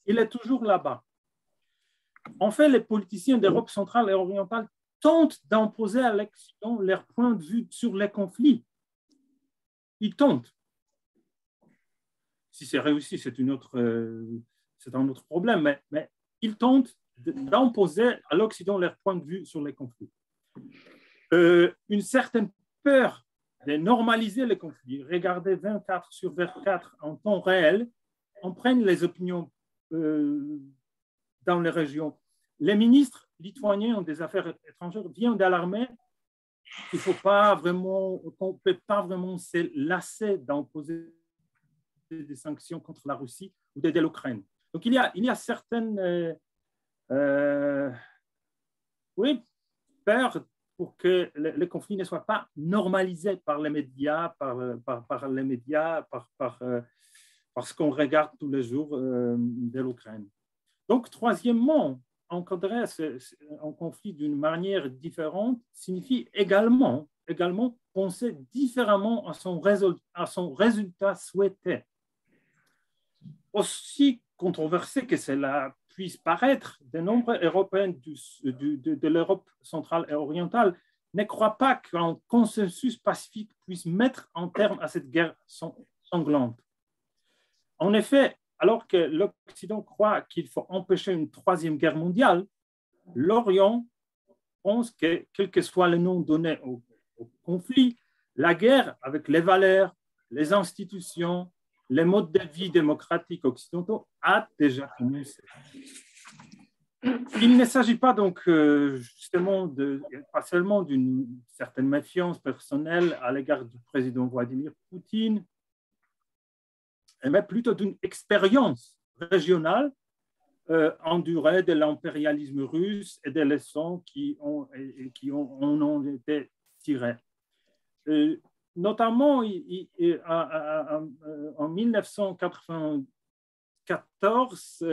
Il est toujours là-bas. En fait, les politiciens d'Europe centrale et orientale tentent d'imposer à l'Occident leur point de vue sur les conflits. Ils tentent. Si c'est réussi, c'est un autre problème, mais ils tentent d'imposer à l'Occident leur point de vue sur les conflits. Une certaine peur de normaliser les conflits, regarder 24 sur 24 en temps réel, imprègne les opinions dans les régions. Les ministres lituaniens des Affaires étrangères viennent d'alarmer qu'il ne peut pas vraiment se lasser d'imposer des sanctions contre la Russie ou d'aider l'Ukraine. Donc, il y a certaines peurs pour que le conflit ne soit pas normalisé par les médias, par ce qu'on regarde tous les jours de l'Ukraine. Donc, troisièmement, encadrer un conflit d'une manière différente signifie également également penser différemment à son résultat souhaité. Aussi controversé que cela puisse paraître, de nombreux Européens de l'Europe centrale et orientale ne croient pas qu'un consensus pacifique puisse mettre un terme à cette guerre sanglante. En effet, alors que l'Occident croit qu'il faut empêcher une troisième guerre mondiale, l'Orient pense que, quel que soit le nom donné au conflit, la guerre avec les valeurs, les institutions, les modes de vie démocratiques occidentaux a déjà commencé. Il ne s'agit pas donc justement pas seulement d'une certaine méfiance personnelle à l'égard du président Vladimir Poutine, mais plutôt d'une expérience régionale endurée de l'impérialisme russe et des leçons qui en ont été tirées. Notamment, en 1994,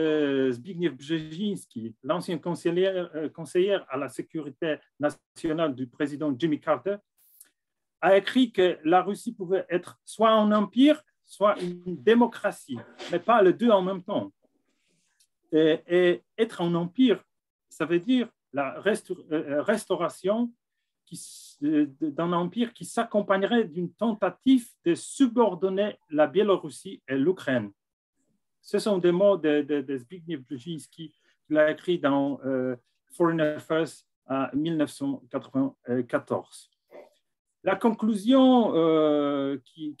Zbigniew Brzezinski, l'ancien conseiller à la sécurité nationale du président Jimmy Carter, a écrit que la Russie pouvait être soit un empire, soit une démocratie, mais pas les deux en même temps. Et être un empire, ça veut dire la restauration d'un empire qui s'accompagnerait d'une tentative de subordonner la Biélorussie et l'Ukraine. Ce sont des mots de Zbigniew Brzezinski qu'il a écrit dans Foreign Affairs en 1994. La conclusion qui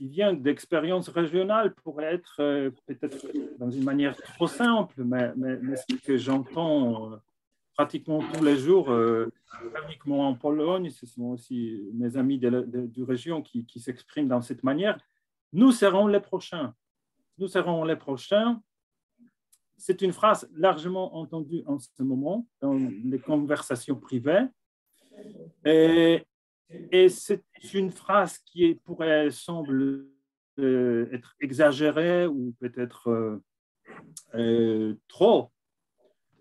vient d'expériences régionales pourrait être peut-être dans une manière trop simple, mais ce que j'entends pratiquement tous les jours, uniquement en Pologne, ce sont aussi mes amis de région qui s'expriment dans cette manière. Nous serons les prochains. Nous serons les prochains. C'est une phrase largement entendue en ce moment dans les conversations privées. Et c'est une phrase qui pourrait sembler être exagérée ou peut-être trop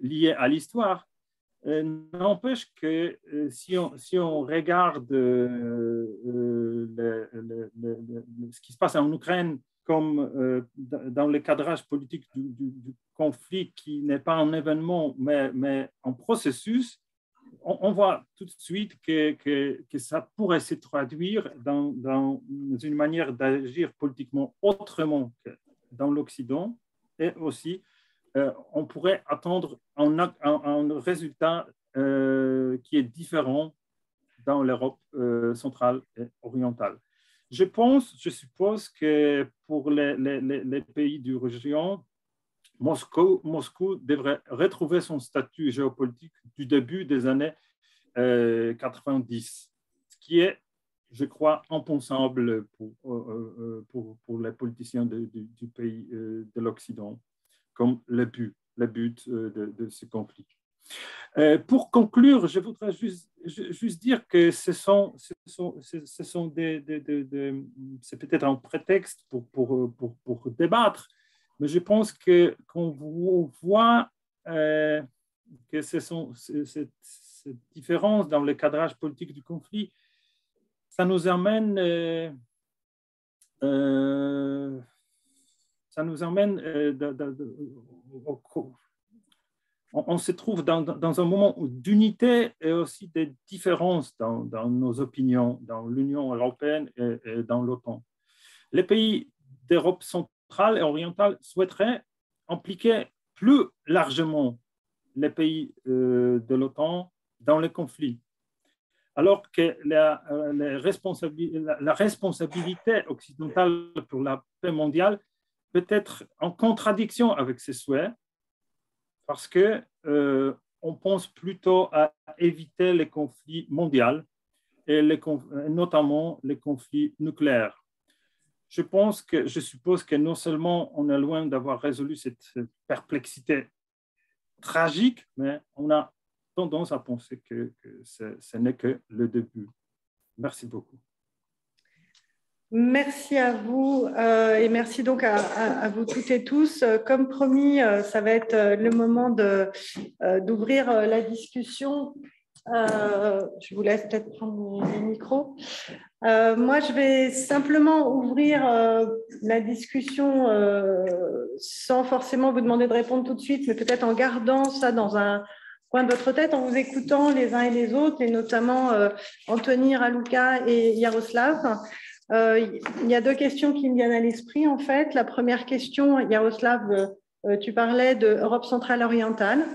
liée à l'histoire. N'empêche que si on regarde ce qui se passe en Ukraine comme dans le cadrage politique du conflit qui n'est pas un événement mais un processus, on voit tout de suite que ça pourrait se traduire dans une manière d'agir politiquement autrement que dans l'Occident et aussi on pourrait attendre un résultat qui est différent dans l'Europe centrale et orientale. Je suppose que pour les pays du région, Moscou devrait retrouver son statut géopolitique du début des années 90, ce qui est, je crois, impensable pour les politiciens du pays de l'Occident, comme le but de ce conflit. Pour conclure, je voudrais juste dire que c'est peut-être un prétexte pour débattre, mais je pense qu'on voit que cette différence dans le cadrage politique du conflit, ça nous amène on se trouve dans un moment d'unité et aussi de différence dans nos opinions, dans l'Union européenne et dans l'OTAN. Les pays d'Europe centrale et orientale souhaiteraient impliquer plus largement les pays de l'OTAN dans les conflits, alors que la responsabilité occidentale pour la paix mondiale peut être en contradiction avec ces souhaits, parce qu'on pense plutôt à éviter les conflits mondiaux et notamment les conflits nucléaires. Je suppose que non seulement on est loin d'avoir résolu cette perplexité tragique, mais on a tendance à penser que ce n'est que le début. Merci beaucoup. Merci à vous et merci donc à vous toutes et tous. Comme promis, ça va être le moment d'ouvrir la discussion Je vous laisse peut-être prendre le micro. Moi, je vais simplement ouvrir la discussion sans forcément vous demander de répondre tout de suite, mais peut-être en gardant ça dans un coin de votre tête, en vous écoutant les uns et les autres, et notamment Anthony, Raluca et Yaroslav. Il y a deux questions qui me viennent à l'esprit, en fait. La première question, Yaroslav, tu parlais de Europe centrale orientale.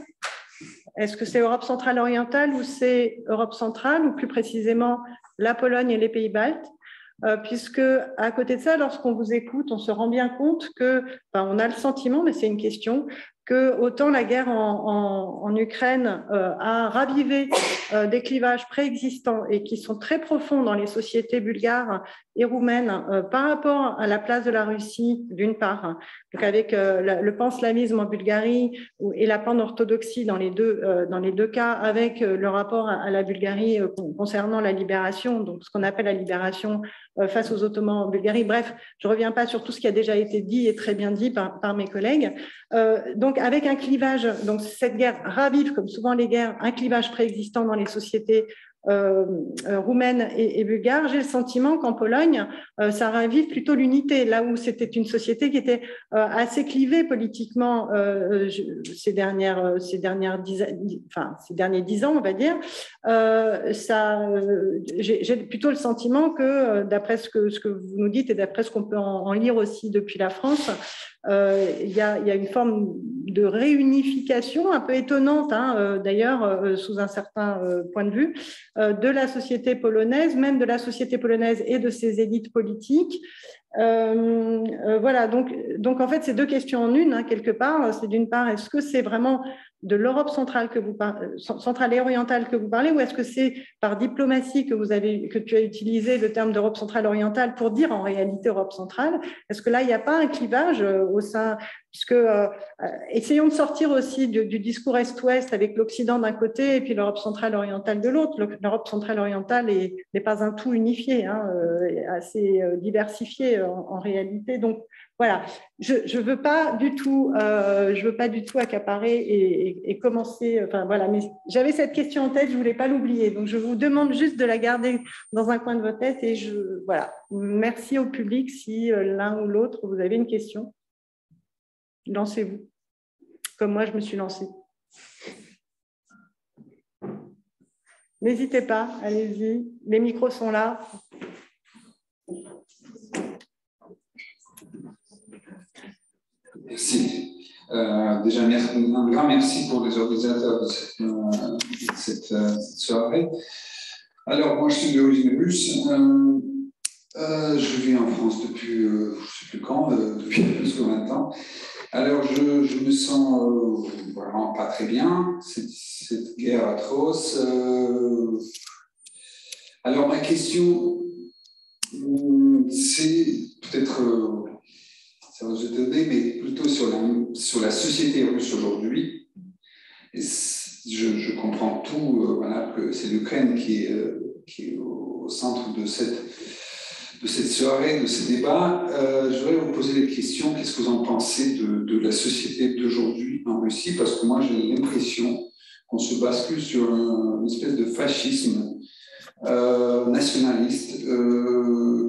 Est-ce que c'est Europe centrale orientale ou c'est Europe centrale, ou plus précisément la Pologne et les pays baltes? Puisque à côté de ça, lorsqu'on vous écoute, on se rend bien compte que, enfin, on a le sentiment, mais c'est une question, que autant la guerre en Ukraine a ravivé des clivages préexistants et qui sont très profonds dans les sociétés bulgares et roumaines par rapport à la place de la Russie, d'une part, donc avec le panslavisme en Bulgarie et la pan-orthodoxie dans les deux cas, avec le rapport à la Bulgarie concernant la libération, donc ce qu'on appelle la libération face aux Ottomans en Bulgarie. Bref, je ne reviens pas sur tout ce qui a déjà été dit et très bien dit par mes collègues. Donc, avec un clivage, donc cette guerre ravive, comme souvent les guerres, un clivage préexistant dans les sociétés roumaines et bulgares. J'ai le sentiment qu'en Pologne, ça ravive plutôt l'unité, là où c'était une société qui était assez clivée politiquement ces derniers 10 ans, on va dire. J'ai plutôt le sentiment que, d'après ce que vous nous dites et d'après ce qu'on peut en lire aussi depuis la France, il y a une forme de réunification un peu étonnante, d'ailleurs, sous un certain point de vue, de la société polonaise, même de la société polonaise et de ses élites politiques. Voilà, donc en fait, c'est deux questions en une, quelque part. C'est d'une part, est-ce que c'est vraiment de l'Europe centrale centrale et orientale que vous parlez, ou est-ce que c'est par diplomatie que tu as utilisé le terme d'Europe centrale orientale pour dire en réalité Europe centrale? Est-ce que là, il n'y a pas un clivage au sein, puisque essayons de sortir aussi du discours Est-Ouest avec l'Occident d'un côté et puis l'Europe centrale orientale de l'autre. L'Europe centrale orientale n'est pas un tout unifié, assez diversifié en réalité. Donc, voilà, je veux pas du tout accaparer et commencer. Enfin voilà, mais j'avais cette question en tête, je voulais pas l'oublier. Donc je vous demande juste de la garder dans un coin de votre tête et voilà. Merci au public si l'un ou l'autre vous avez une question. Lancez-vous, comme moi je me suis lancée. N'hésitez pas, allez-y. Les micros sont là. Merci. Déjà, un grand merci pour les organisateurs de cette soirée. Alors, moi, je suis d'origine russe. Je vis en France depuis, je ne sais plus quand, depuis plus que 20 ans. Alors, je me sens vraiment pas très bien, cette guerre atroce. Alors, ma question, c'est peut-être... ça va se donner, mais plutôt sur la société russe aujourd'hui. Et je comprends tout, voilà, que c'est l'Ukraine qui est au centre de cette soirée, de ces débats. Je voudrais vous poser des questions. Qu'est-ce que vous en pensez de la société d'aujourd'hui en Russie? Parce que moi, j'ai l'impression qu'on se bascule sur une espèce de fascisme nationaliste,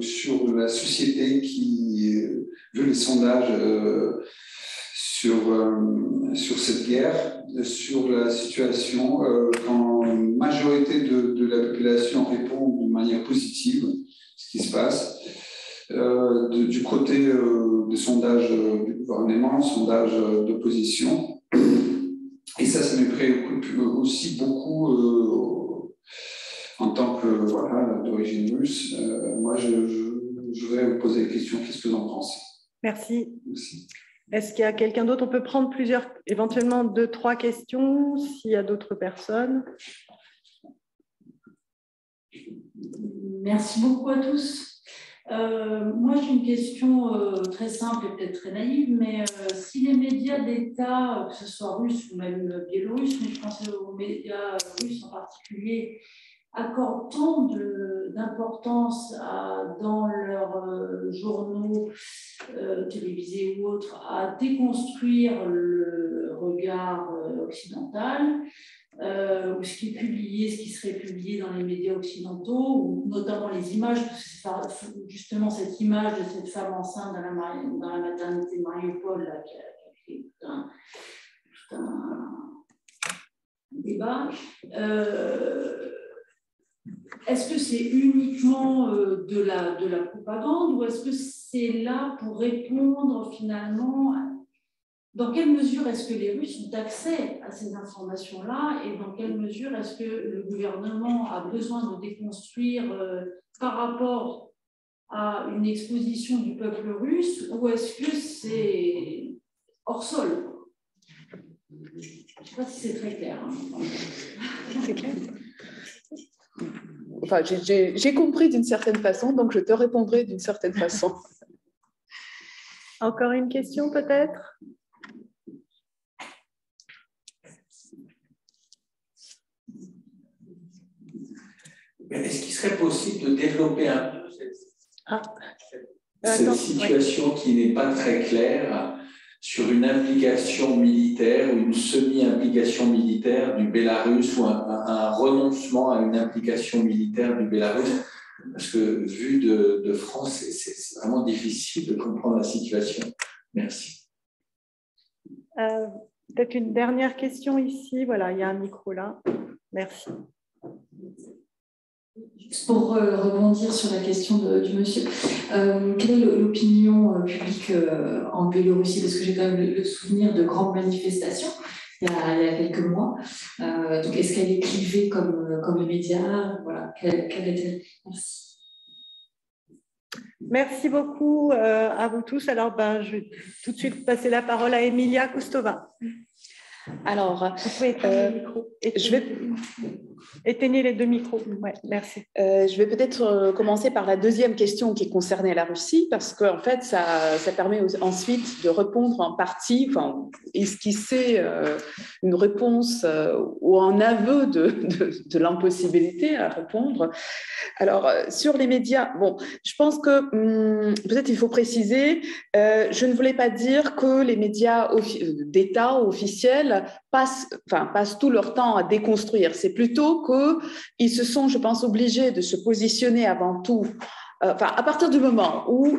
sur la société qui veut les sondages sur cette guerre, sur la situation, quand une majorité de la population répond de manière positive à ce qui se passe. Du côté des sondages du gouvernement, sondages d'opposition. Et ça me préoccupe aussi beaucoup en tant que d'origine russe. Moi, je voudrais vous poser la question, qu'est-ce que vous en pensez? Merci. Est-ce qu'il y a quelqu'un d'autre? On peut prendre éventuellement 2-3 questions, s'il y a d'autres personnes. Merci beaucoup à tous. Moi, j'ai une question très simple et peut-être très naïve, mais si les médias d'État, que ce soit russes ou même biélorusses, mais je pense aux médias russes en particulier, accordent tant d'importance dans leurs journaux télévisés ou autres à déconstruire le regard occidental, ou ce qui est publié, ce qui serait publié dans les médias occidentaux, ou notamment les images, parce que justement cette image de cette femme enceinte dans la maternité de Mariupol là, qui a créé tout un débat. Est-ce que c'est uniquement de la propagande ou est-ce que c'est là pour répondre finalement dans quelle mesure est-ce que les Russes ont accès à ces informations-là et dans quelle mesure est-ce que le gouvernement a besoin de déconstruire par rapport à une exposition du peuple russe ou est-ce que c'est hors sol? Je ne sais pas si c'est très clair. C'est clair. Enfin, j'ai compris d'une certaine façon, donc je te répondrai d'une certaine façon. Encore une question peut-être? Est-ce qu'il serait possible de développer un peu cette situation qui n'est pas très claire sur une implication militaire ou une semi-implication militaire du Bélarus ou un renoncement à une implication militaire du Bélarus? Parce que vu de France, c'est vraiment difficile de comprendre la situation. Merci. Peut-être une dernière question ici. Voilà, il y a un micro là. Merci. Juste pour rebondir sur la question du monsieur, quelle est l'opinion publique en Biélorussie? Parce que j'ai quand même le souvenir de grandes manifestations il y a quelques mois. Donc, est-ce qu'elle est clivée comme les médias? Voilà, quelle est-elle? Merci. Merci beaucoup à vous tous. Alors, je vais tout de suite passer la parole à Emilia Kustova. Alors, vous pouvez éteindre le micro. Éteignez les deux micros. Ouais, merci. Je vais peut-être commencer par la deuxième question qui concernait la Russie, parce qu'en fait, ça permet ensuite de répondre en partie, enfin, esquisser une réponse ou un aveu de l'impossibilité à répondre. Alors, sur les médias, bon, je pense que peut-être il faut préciser, je ne voulais pas dire que les médias d'État officiels passent tout leur temps à déconstruire. C'est plutôt qu'ils se sont, je pense, obligés de se positionner avant tout, à partir du moment où,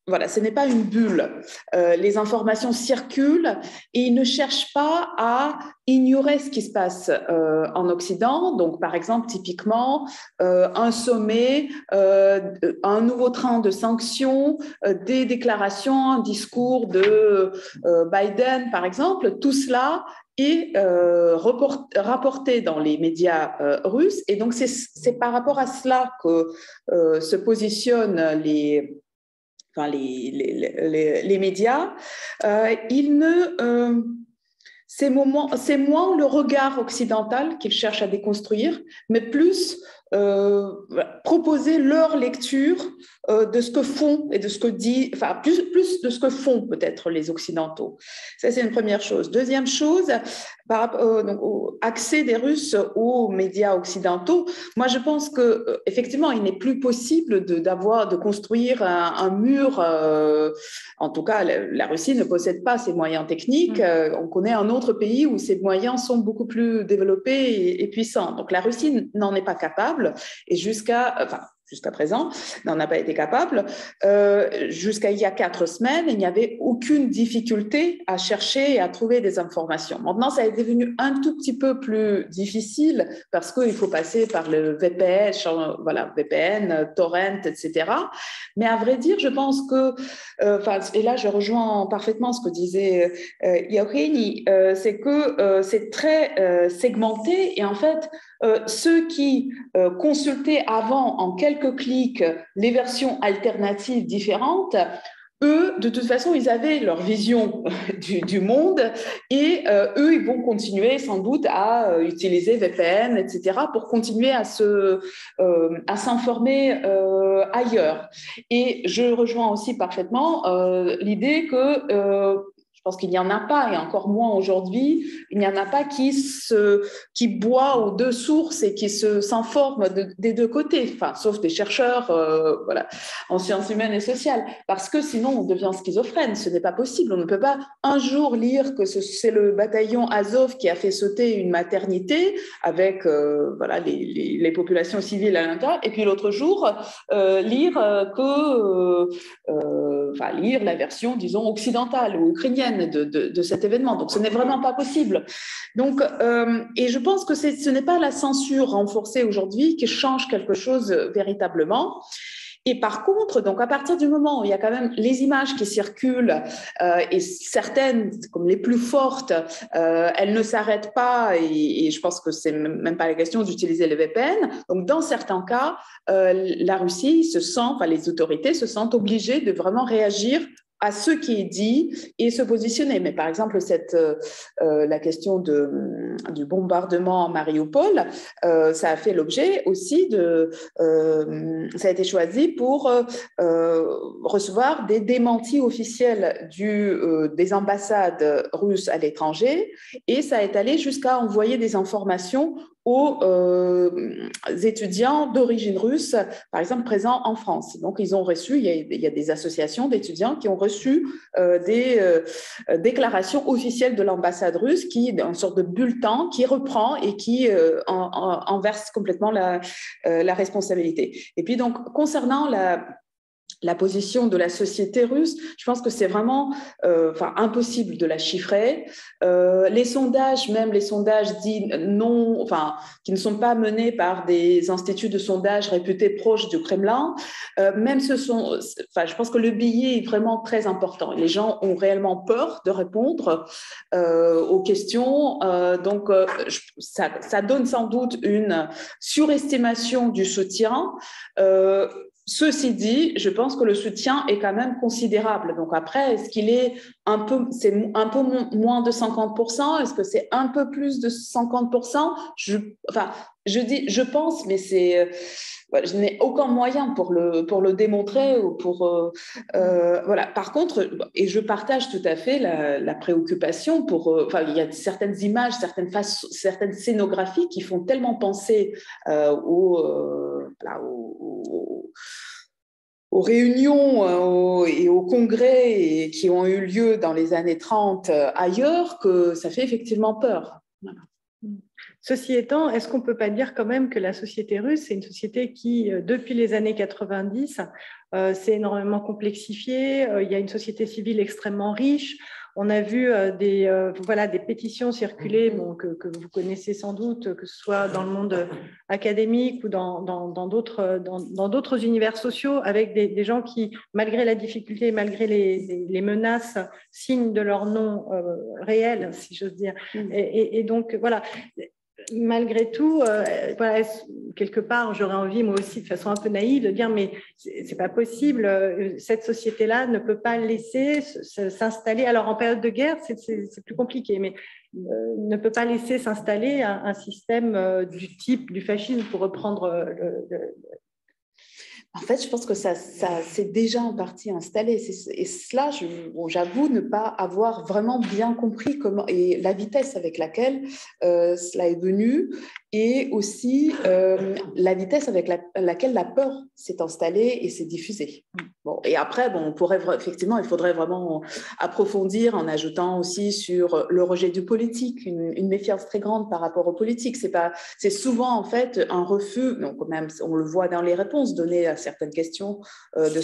voilà, ce n'est pas une bulle, les informations circulent et ils ne cherchent pas à ignorer ce qui se passe en Occident. Donc, par exemple, typiquement, un sommet, un nouveau train de sanctions, des déclarations, un discours de Biden, par exemple, tout cela est rapporté dans les médias russes. Et donc, c'est par rapport à cela que se positionnent les médias. C'est moins le regard occidental qu'ils cherchent à déconstruire, mais plus proposer leur lecture de ce que font et de ce que dit, plus de ce que font peut-être les Occidentaux. Ça, c'est une première chose. Deuxième chose, par rapport au accès des Russes aux médias occidentaux, moi, je pense que effectivement, il n'est plus possible de construire un mur. En tout cas, la Russie ne possède pas ces moyens techniques. On connaît un autre pays où ces moyens sont beaucoup plus développés et puissants. Donc, la Russie n'en est pas capable et jusqu'à présent, n'en a pas été capable. Jusqu'à il y a 4 semaines, il n'y avait aucune difficulté à chercher et à trouver des informations. Maintenant, ça est devenu un tout petit peu plus difficile parce qu'il faut passer par le VPN, VPN, torrent, etc. Mais à vrai dire, je pense que, et là, je rejoins parfaitement ce que disait Eugénie, c'est que c'est très segmenté et en fait, ceux qui consultaient avant en quelques clics les versions alternatives différentes, eux, de toute façon, ils avaient leur vision du monde et eux, ils vont continuer sans doute à utiliser VPN, etc., pour continuer à s'informer ailleurs. Et je rejoins aussi parfaitement l'idée que pense qu'il n'y en a pas, et encore moins aujourd'hui, il n'y en a pas qui boit aux deux sources et qui s'informent des deux côtés, enfin, sauf des chercheurs voilà, en sciences humaines et sociales, parce que sinon on devient schizophrène, ce n'est pas possible. On ne peut pas un jour lire que c'est le bataillon Azov qui a fait sauter une maternité avec voilà, les populations civiles à l'intérieur, et puis l'autre jour lire lire la version, disons, occidentale ou ukrainienne de cet événement. Donc, ce n'est vraiment pas possible. Donc, et je pense que ce n'est pas la censure renforcée aujourd'hui qui change quelque chose véritablement. Et par contre, donc à partir du moment où il y a quand même les images qui circulent et certaines, comme les plus fortes, elles ne s'arrêtent pas et je pense que c'est même pas la question d'utiliser les VPN. Donc dans certains cas, la Russie les autorités se sentent obligées de vraiment réagir à ce qui est dit et se positionner. Mais par exemple, la question du bombardement en Mariupol, ça a fait l'objet aussi ça a été choisi pour recevoir des démentis officiels des ambassades russes à l'étranger, et ça est allé jusqu'à envoyer des informations aux étudiants d'origine russe, par exemple, présents en France. Donc, ils ont reçu, il y a des associations d'étudiants qui ont reçu des déclarations officielles de l'ambassade russe, une sorte de bulletin qui reprend et qui en verse complètement la responsabilité. Et puis, donc, concernant la position de la société russe, je pense que c'est vraiment impossible de la chiffrer. Les sondages, même les sondages dits qui ne sont pas menés par des instituts de sondage réputés proches du Kremlin, je pense que le billet est vraiment très important. Les gens ont réellement peur de répondre aux questions. Donc, ça donne sans doute une surestimation du soutien. Ceci dit, je pense que le soutien est quand même considérable. Donc après, est-ce qu'il est c'est un peu moins de 50%? Est-ce que c'est un peu plus de 50%? Je pense, mais je n'ai aucun moyen pour le démontrer ou voilà. Par contre, et je partage tout à fait la préoccupation il y a certaines images, certaines scénographies qui font tellement penser aux réunions et aux congrès qui ont eu lieu dans les années 30 ailleurs, que ça fait effectivement peur. Voilà. Ceci étant, est-ce qu'on ne peut pas dire quand même que la société russe, c'est une société qui, depuis les années 90, s'est énormément complexifiée. Il y a une société civile extrêmement riche. On a vu des pétitions circuler que vous connaissez sans doute, que ce soit dans le monde académique ou dans d'autres univers sociaux, avec des gens qui, malgré la difficulté, malgré les menaces, signent de leur nom réel, si j'ose dire. Et donc, voilà. Malgré tout, quelque part, j'aurais envie, moi aussi, de façon un peu naïve, de dire mais c'est pas possible, cette société-là ne peut pas laisser s'installer. Alors, en période de guerre, c'est plus compliqué, mais ne peut pas laisser s'installer un système du type du fascisme, pour reprendre En fait, je pense que ça s'est déjà en partie installé. Et cela, j'avoue ne pas avoir vraiment bien compris comment et la vitesse avec laquelle cela est venu, et aussi la vitesse avec laquelle la peur s'est installée et s'est diffusée. Bon, et après, effectivement, il faudrait vraiment approfondir en ajoutant aussi sur le rejet du politique, une méfiance très grande par rapport au politique. C'est souvent en fait un refus, donc même on le voit dans les réponses données à certaines questions de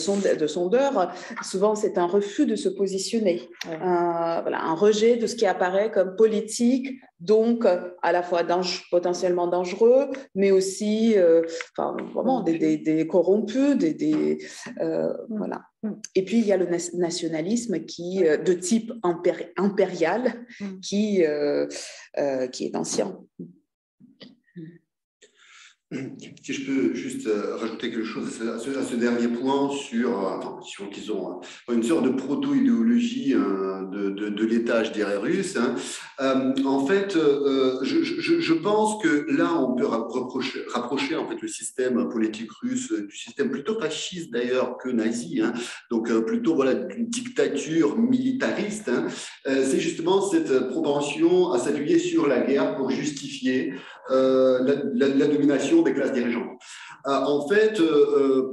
sondeurs, souvent c'est un refus de se positionner, un rejet de ce qui apparaît comme politique, donc à la fois potentiellement dangereux, mais aussi vraiment des corrompus, voilà. Et puis il y a le nationalisme de type impérial qui est ancien. Si je peux juste rajouter quelque chose à ce dernier point sur qu'ils ont une sorte de proto-idéologie de l'État, je dirais, russe. En fait, je pense que là, on peut rapprocher en fait le système politique russe du système plutôt fasciste d'ailleurs que nazi, donc plutôt voilà d'une dictature militariste. C'est justement cette propension à s'appuyer sur la guerre pour justifier la domination des classes dirigeantes. En fait,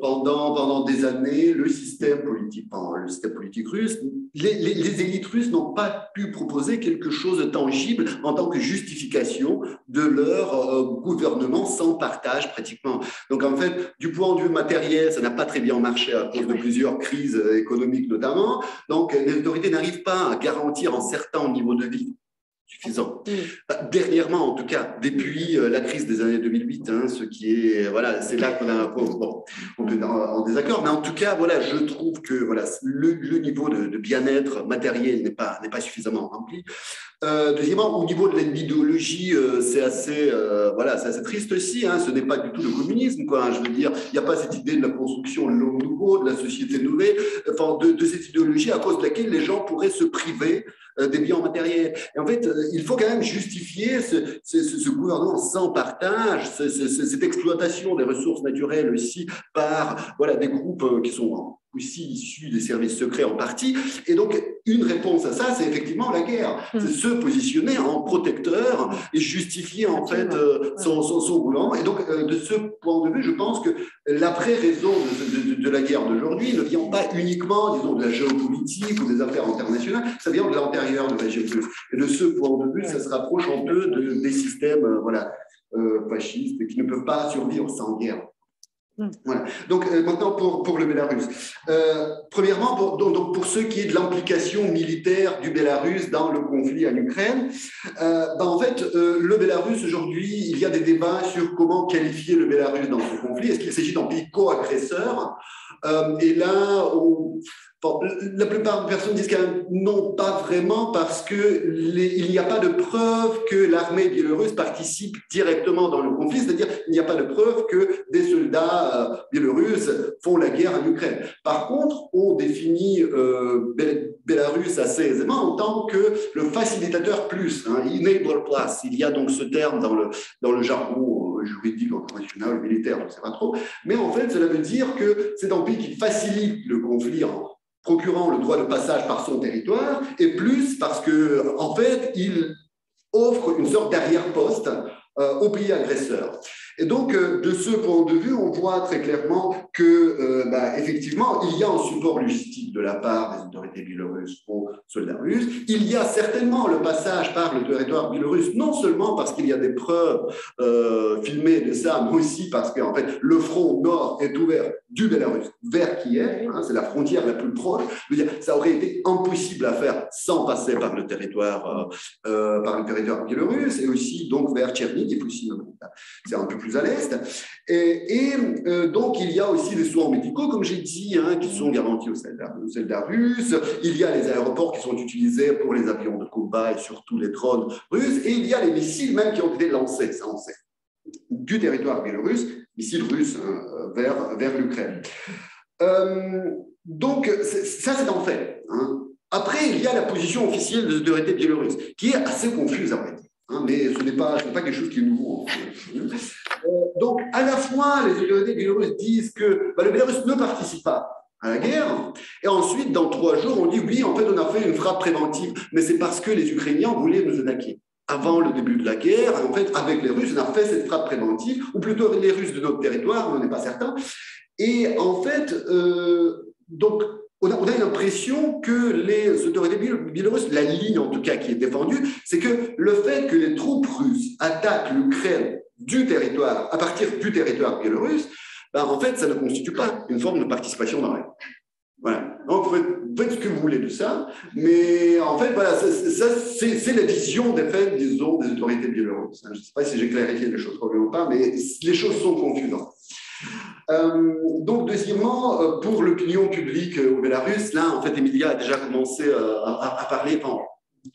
pendant des années, le système politique russe, les élites russes n'ont pas pu proposer quelque chose de tangible en tant que justification de leur gouvernement sans partage pratiquement. Donc en fait, du point de vue matériel, ça n'a pas très bien marché à cause de plusieurs crises économiques notamment. Donc les autorités n'arrivent pas à garantir un certain niveau de vie suffisant. Dernièrement, en tout cas, depuis la crise des années 2008, ce qui est, voilà, c'est là qu'on a un peu, bon, on est en désaccord, mais en tout cas, voilà, je trouve que voilà, le niveau de bien-être matériel n'est pas suffisamment rempli. Deuxièmement, au niveau de l'idéologie, c'est assez triste aussi. Ce n'est pas du tout le communisme, quoi. Je veux dire, il n'y a pas cette idée de la construction de l'homme nouveau, de la société nouvelle, enfin, de cette idéologie à cause de laquelle les gens pourraient se priver des biens matériels. Et en fait, il faut quand même justifier ce gouvernement sans partage, cette exploitation des ressources naturelles aussi par des groupes qui sont aussi issus des services secrets en partie. Et donc, une réponse à ça, c'est effectivement la guerre. C'est se positionner en protecteur et justifier en fait son gouvernement. Et donc, de ce point de vue, je pense que la vraie raison de la guerre d'aujourd'hui ne vient pas uniquement, disons, de la géopolitique ou des affaires internationales, ça vient de l'intérieur de la géopolitique. Et de ce point de vue, ça se rapproche un peu des systèmes fascistes qui ne peuvent pas survivre sans guerre. Voilà. Donc maintenant pour le Bélarus. Premièrement, pour ce qui est de l'implication militaire du Bélarus dans le conflit en Ukraine, en fait, le Bélarus aujourd'hui, il y a des débats sur comment qualifier le Bélarus dans ce conflit. Est-ce qu'il s'agit d'un pays co-agresseur? Et là, la plupart des personnes disent quand même non, pas vraiment, parce qu'il n'y a pas de preuve que l'armée biélorusse participe directement dans le conflit, c'est-à-dire qu'il n'y a pas de preuve que des soldats biélorusses font la guerre en Ukraine. Par contre, on définit Bélarus assez aisément en tant que le facilitateur plus, enabler plus. Il y a donc ce terme dans le jargon juridique, international, militaire, je ne sais pas trop, mais en fait, cela veut dire que c'est un pays qui facilite le conflit en procurant le droit de passage par son territoire, et plus parce que, en fait, il offre une sorte d'arrière-poste au pays agresseur. Et donc, de ce point de vue, on voit très clairement que, effectivement, il y a un support logistique de la part des autorités biélorusses aux soldats russes. Il y a certainement le passage par le territoire biélorusse, non seulement parce qu'il y a des preuves filmées de ça, mais aussi parce que, en fait, le front nord est ouvert du Bélarus vers Kiev, c'est la frontière la plus proche. Je veux dire, ça aurait été impossible à faire sans passer par le territoire biélorusse, et aussi donc vers Tcherniv, aussi, c'est un peu plus à l'est. Donc, il y a aussi des soins médicaux, comme j'ai dit, qui sont garantis aux soldats russes. Il y a les aéroports qui sont utilisés pour les avions de combat et surtout les drones russes. Et il y a les missiles même qui ont été lancés, ça on sait, du territoire biélorusse, missiles russes vers l'Ukraine. Donc, ça c'est un fait. Après, il y a la position officielle des autorités biélorusses, qui est assez confuse, à vrai dire. Mais ce n'est pas quelque chose qui est nouveau. Donc, à la fois, les autorités biélorusses disent que le Bélarus ne participe pas à la guerre, et ensuite, dans 3 jours, on dit oui, en fait, on a fait une frappe préventive, mais c'est parce que les Ukrainiens voulaient nous attaquer. Avant le début de la guerre, en fait, avec les Russes, on a fait cette frappe préventive, ou plutôt les Russes de notre territoire, on n'est pas certain. Et en fait, donc, on a l'impression que les autorités biélorusses, la ligne en tout cas qui est défendue, c'est que le fait que les troupes russes attaquent l'Ukraine du territoire, à partir du territoire biélorusse, en fait, ça ne constitue pas une forme de participation dans la guerre. Voilà. Donc, vous faites ce que vous voulez de ça, mais en fait, voilà, c'est la vision des faits, disons, des autorités biélorusses. Je ne sais pas si j'ai clarifié les choses ou pas, mais les choses sont confusantes. Donc, deuxièmement, pour l'opinion publique au Bélarus, là, en fait, Emilia a déjà commencé à parler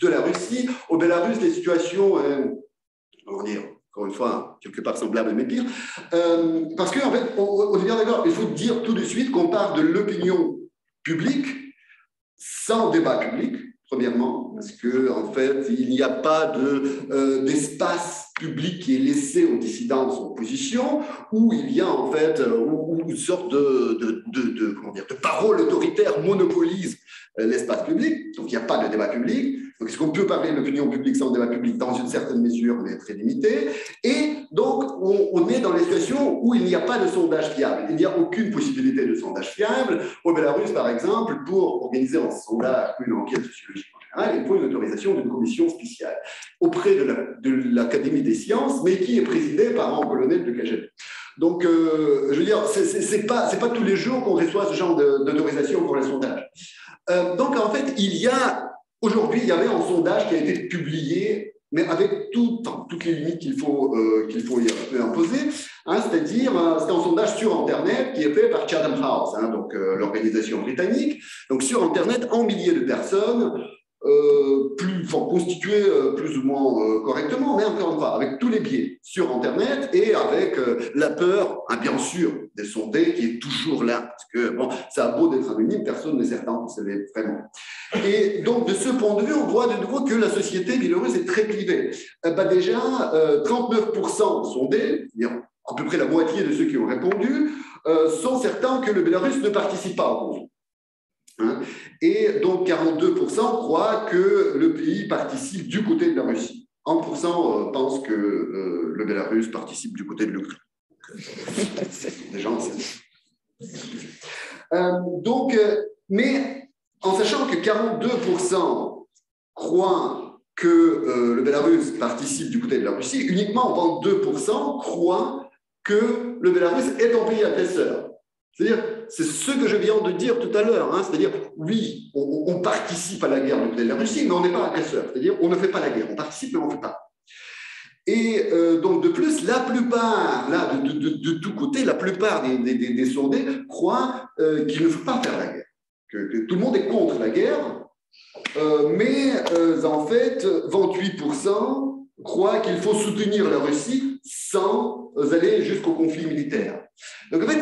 de la Russie. Au Bélarus, les situations, encore une fois, quelque part semblable, mais pire. Parce qu'en fait, on est bien d'accord, il faut dire tout de suite qu'on parle de l'opinion publique sans débat public, premièrement, parce qu'en fait, il n'y a pas d'espace public qui est laissé aux dissidents de son opposition, où il y a en fait une sorte de parole autoritaire monopolise l'espace public, donc il n'y a pas de débat public. Donc, est-ce qu'on peut parler de l'opinion publique sans débat public? Dans une certaine mesure, on est très limité. Et donc, on est dans les situations où il n'y a pas de sondage fiable. Il n'y a aucune possibilité de sondage fiable. Au Bélarus, par exemple, pour organiser un sondage, une enquête sociologique en général, il faut une autorisation d'une commission spéciale auprès de l'Académie des sciences, mais qui est présidée par un colonel de KGB. Donc, je veux dire, c'est pas tous les jours qu'on reçoit ce genre d'autorisation pour les sondages. Donc, en fait, aujourd'hui, il y avait un sondage qui a été publié, mais avec toutes les limites qu'il faut y imposer. C'est-à-dire, c'est un sondage sur Internet qui est fait par Chatham House, donc l'organisation britannique. Donc, sur Internet, en milliers de personnes, constituées plus ou moins correctement, mais encore une fois, avec tous les biais sur Internet et avec la peur, bien sûr, des sondés qui est toujours là. Parce que, bon, ça a beau d'être anonyme, personne n'est certain que c'est vraiment. Et donc, de ce point de vue, on voit de nouveau que la société biélorusse est très clivée. Déjà, 39% sondés, c'est-à-dire à peu près la moitié de ceux qui ont répondu, sont certains que le Bélarus ne participe pas au conflit. Et donc 42% croient que le pays participe du côté de la Russie. 1% pensent que le Bélarus participe du côté de l'Ukraine. Des gens, mais en sachant que 42% croient que le Bélarus participe du côté de la Russie, uniquement 22% croient que le Bélarus est un pays agresseur. C'est-à-dire, c'est ce que je viens de dire tout à l'heure. C'est-à-dire, oui, on participe à la guerre du côté de la Russie, mais on n'est pas agresseur. C'est-à-dire, on ne fait pas la guerre. On participe, mais on ne fait pas. Et donc, de plus, la plupart, là, de tous côtés, la plupart des sondés croient qu'il ne faut pas faire la guerre. Que tout le monde est contre la guerre, mais en fait, 28% croient qu'il faut soutenir la Russie sans aller jusqu'au conflit militaire. Donc en fait,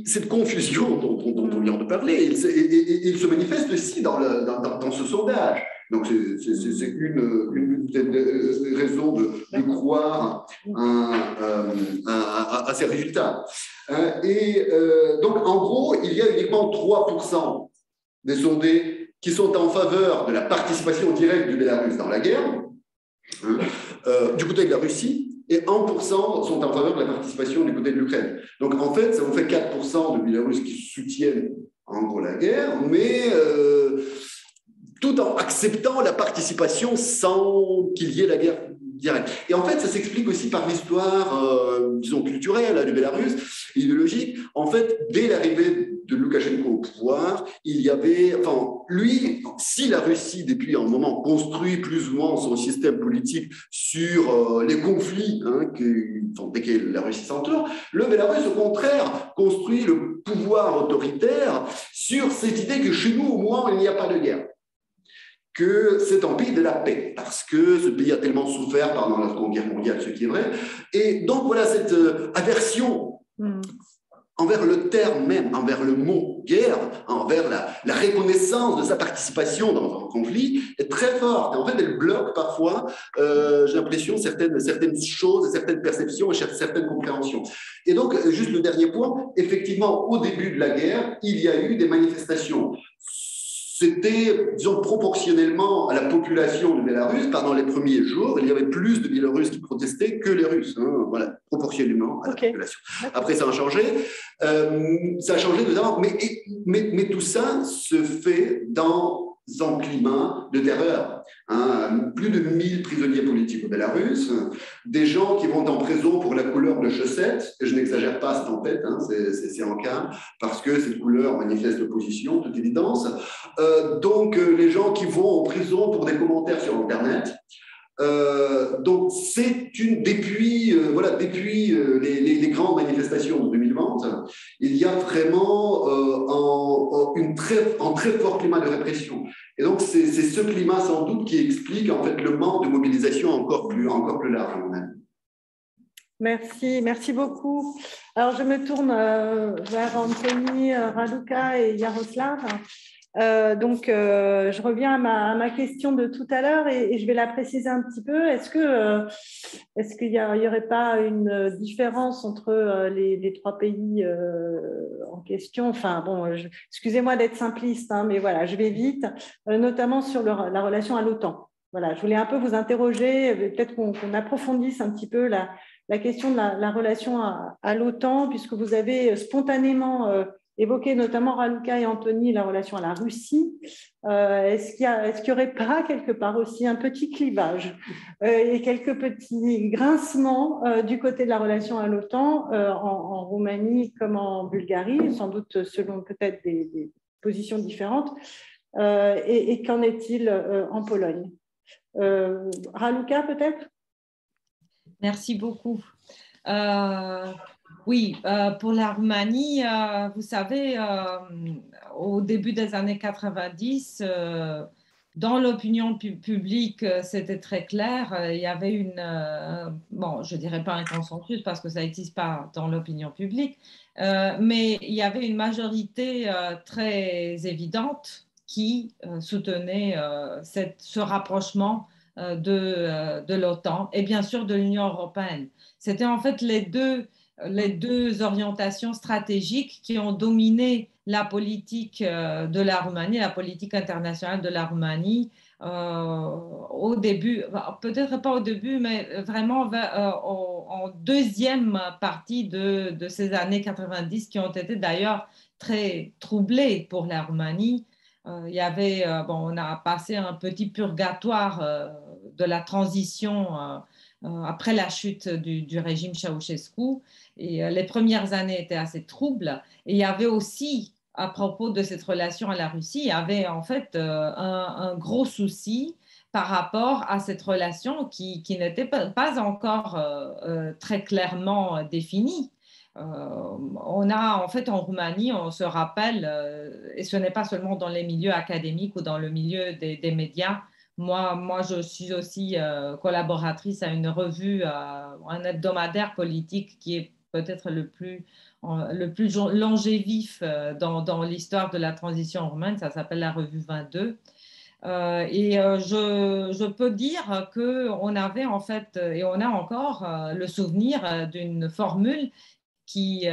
cette confusion dont on vient de parler, il se manifeste aussi dans ce sondage. Donc c'est une raison de croire à ces résultats. Donc en gros, il y a uniquement 3% des sondés qui sont en faveur de la participation directe du Bélarus dans la guerre, du côté de la Russie, et 1% sont en faveur de la participation du côté de l'Ukraine. Donc en fait, ça vous fait 4% de Biélorusses qui soutiennent en gros la guerre, mais tout en acceptant la participation sans qu'il y ait la guerre directe. Et en fait, ça s'explique aussi par l'histoire, disons, culturelle du Bélarus, idéologique. En fait, dès l'arrivée de Loukachenko au pouvoir, il y avait, lui, si la Russie, depuis un moment, construit plus ou moins son système politique sur les conflits desquels la Russie s'entoure, le Bélarus, au contraire, construit le pouvoir autoritaire sur cette idée que chez nous, au moins, il n'y a pas de guerre, que c'est un pays de la paix, parce que ce pays a tellement souffert pendant la Seconde Guerre mondiale, ce qui est vrai. Et donc, voilà, cette aversion envers le terme même, envers le mot guerre, envers la reconnaissance de sa participation dans un conflit est très forte. Et en fait, elle bloque parfois, j'ai l'impression, certaines choses, certaines perceptions et certaines compréhensions. Et donc, juste le dernier point, effectivement, au début de la guerre, il y a eu des manifestations. C'était, disons, proportionnellement à la population de Bélarus, pendant les premiers jours, il y avait plus de Biélorusses qui protestaient que les Russes, voilà, proportionnellement à la population. Après, ça a changé. Notamment, mais tout ça se fait dans un climat de terreur. Plus de 1000 prisonniers politiques au Bélarus, des gens qui vont en prison pour la couleur de chaussettes, et je n'exagère pas, c'est en fait, c'est en cas, parce que cette couleur manifeste l'opposition, toute évidence. Donc, les gens qui vont en prison pour des commentaires sur Internet. Donc, c'est depuis les grandes manifestations de 2020, il y a vraiment un très fort climat de répression. Et donc, c'est ce climat sans doute qui explique en fait le manque de mobilisation encore plus large, à mon avis. Merci beaucoup. Alors, je me tourne vers Anthony, Raluca et Jaroslav. Je reviens à ma question de tout à l'heure et je vais la préciser un petit peu. Est-ce qu'il y aurait pas une différence entre les trois pays en question? Enfin, bon, excusez-moi d'être simpliste, hein, mais voilà, je vais vite, notamment sur la relation à l'OTAN. Voilà, je voulais un peu vous interroger, peut-être qu'on approfondisse un petit peu la question de la relation à l'OTAN, puisque vous avez spontanément évoqué, notamment Raluca et Anthony, la relation à la Russie. Est-ce qu'il n'y aurait pas quelque part aussi un petit clivage et quelques petits grincements du côté de la relation à l'OTAN en Roumanie comme en Bulgarie, sans doute selon peut-être des positions différentes, et qu'en est-il en Pologne? Raluca, peut-être? Merci beaucoup. Oui, pour la Roumanie, vous savez, au début des années 90, dans l'opinion publique, c'était très clair. Il y avait bon, je ne dirais pas un consensus parce que ça n'existe pas dans l'opinion publique, mais il y avait une majorité très évidente qui soutenait ce rapprochement de l'OTAN et bien sûr de l'Union européenne. C'était en fait les deux orientations stratégiques qui ont dominé la politique de la Roumanie, la politique internationale de la Roumanie au début, peut-être pas au début, mais vraiment en deuxième partie de ces années 90 qui ont été d'ailleurs très troublées pour la Roumanie. Il y avait, on a passé un petit purgatoire de la transition après la chute du régime Ceausescu. Et les premières années étaient assez troubles. Et il y avait aussi, à propos de cette relation à la Russie, il y avait en fait un gros souci par rapport à cette relation qui n'était pas encore très clairement définie. On a en fait en Roumanie, on se rappelle, et ce n'est pas seulement dans les milieux académiques ou dans le milieu des médias. Moi, je suis aussi collaboratrice à une revue, un hebdomadaire politique qui est peut-être le plus longévif dans l'histoire de la transition roumaine. Ça s'appelle la revue 22. Je peux dire qu'on avait en fait, et on a encore le souvenir d'une formule qui,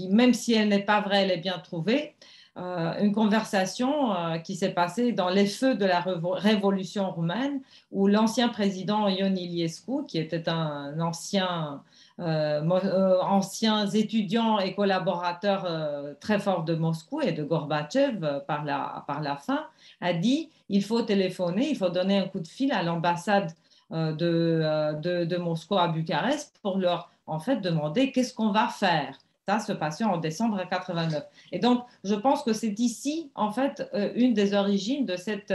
même si elle n'est pas vraie, elle est bien trouvée. Une conversation qui s'est passée dans les feux de la révolution roumaine, où l'ancien président Ion Iliescu, qui était un ancien étudiant et collaborateur très fort de Moscou et de Gorbatchev par la fin, a dit il faut téléphoner, il faut donner un coup de fil à l'ambassade de Moscou à Bucarest pour leur en fait demander qu'est-ce qu'on va faire. Ça se passait en décembre 89. Et donc, je pense que c'est ici, en fait, une des origines de cette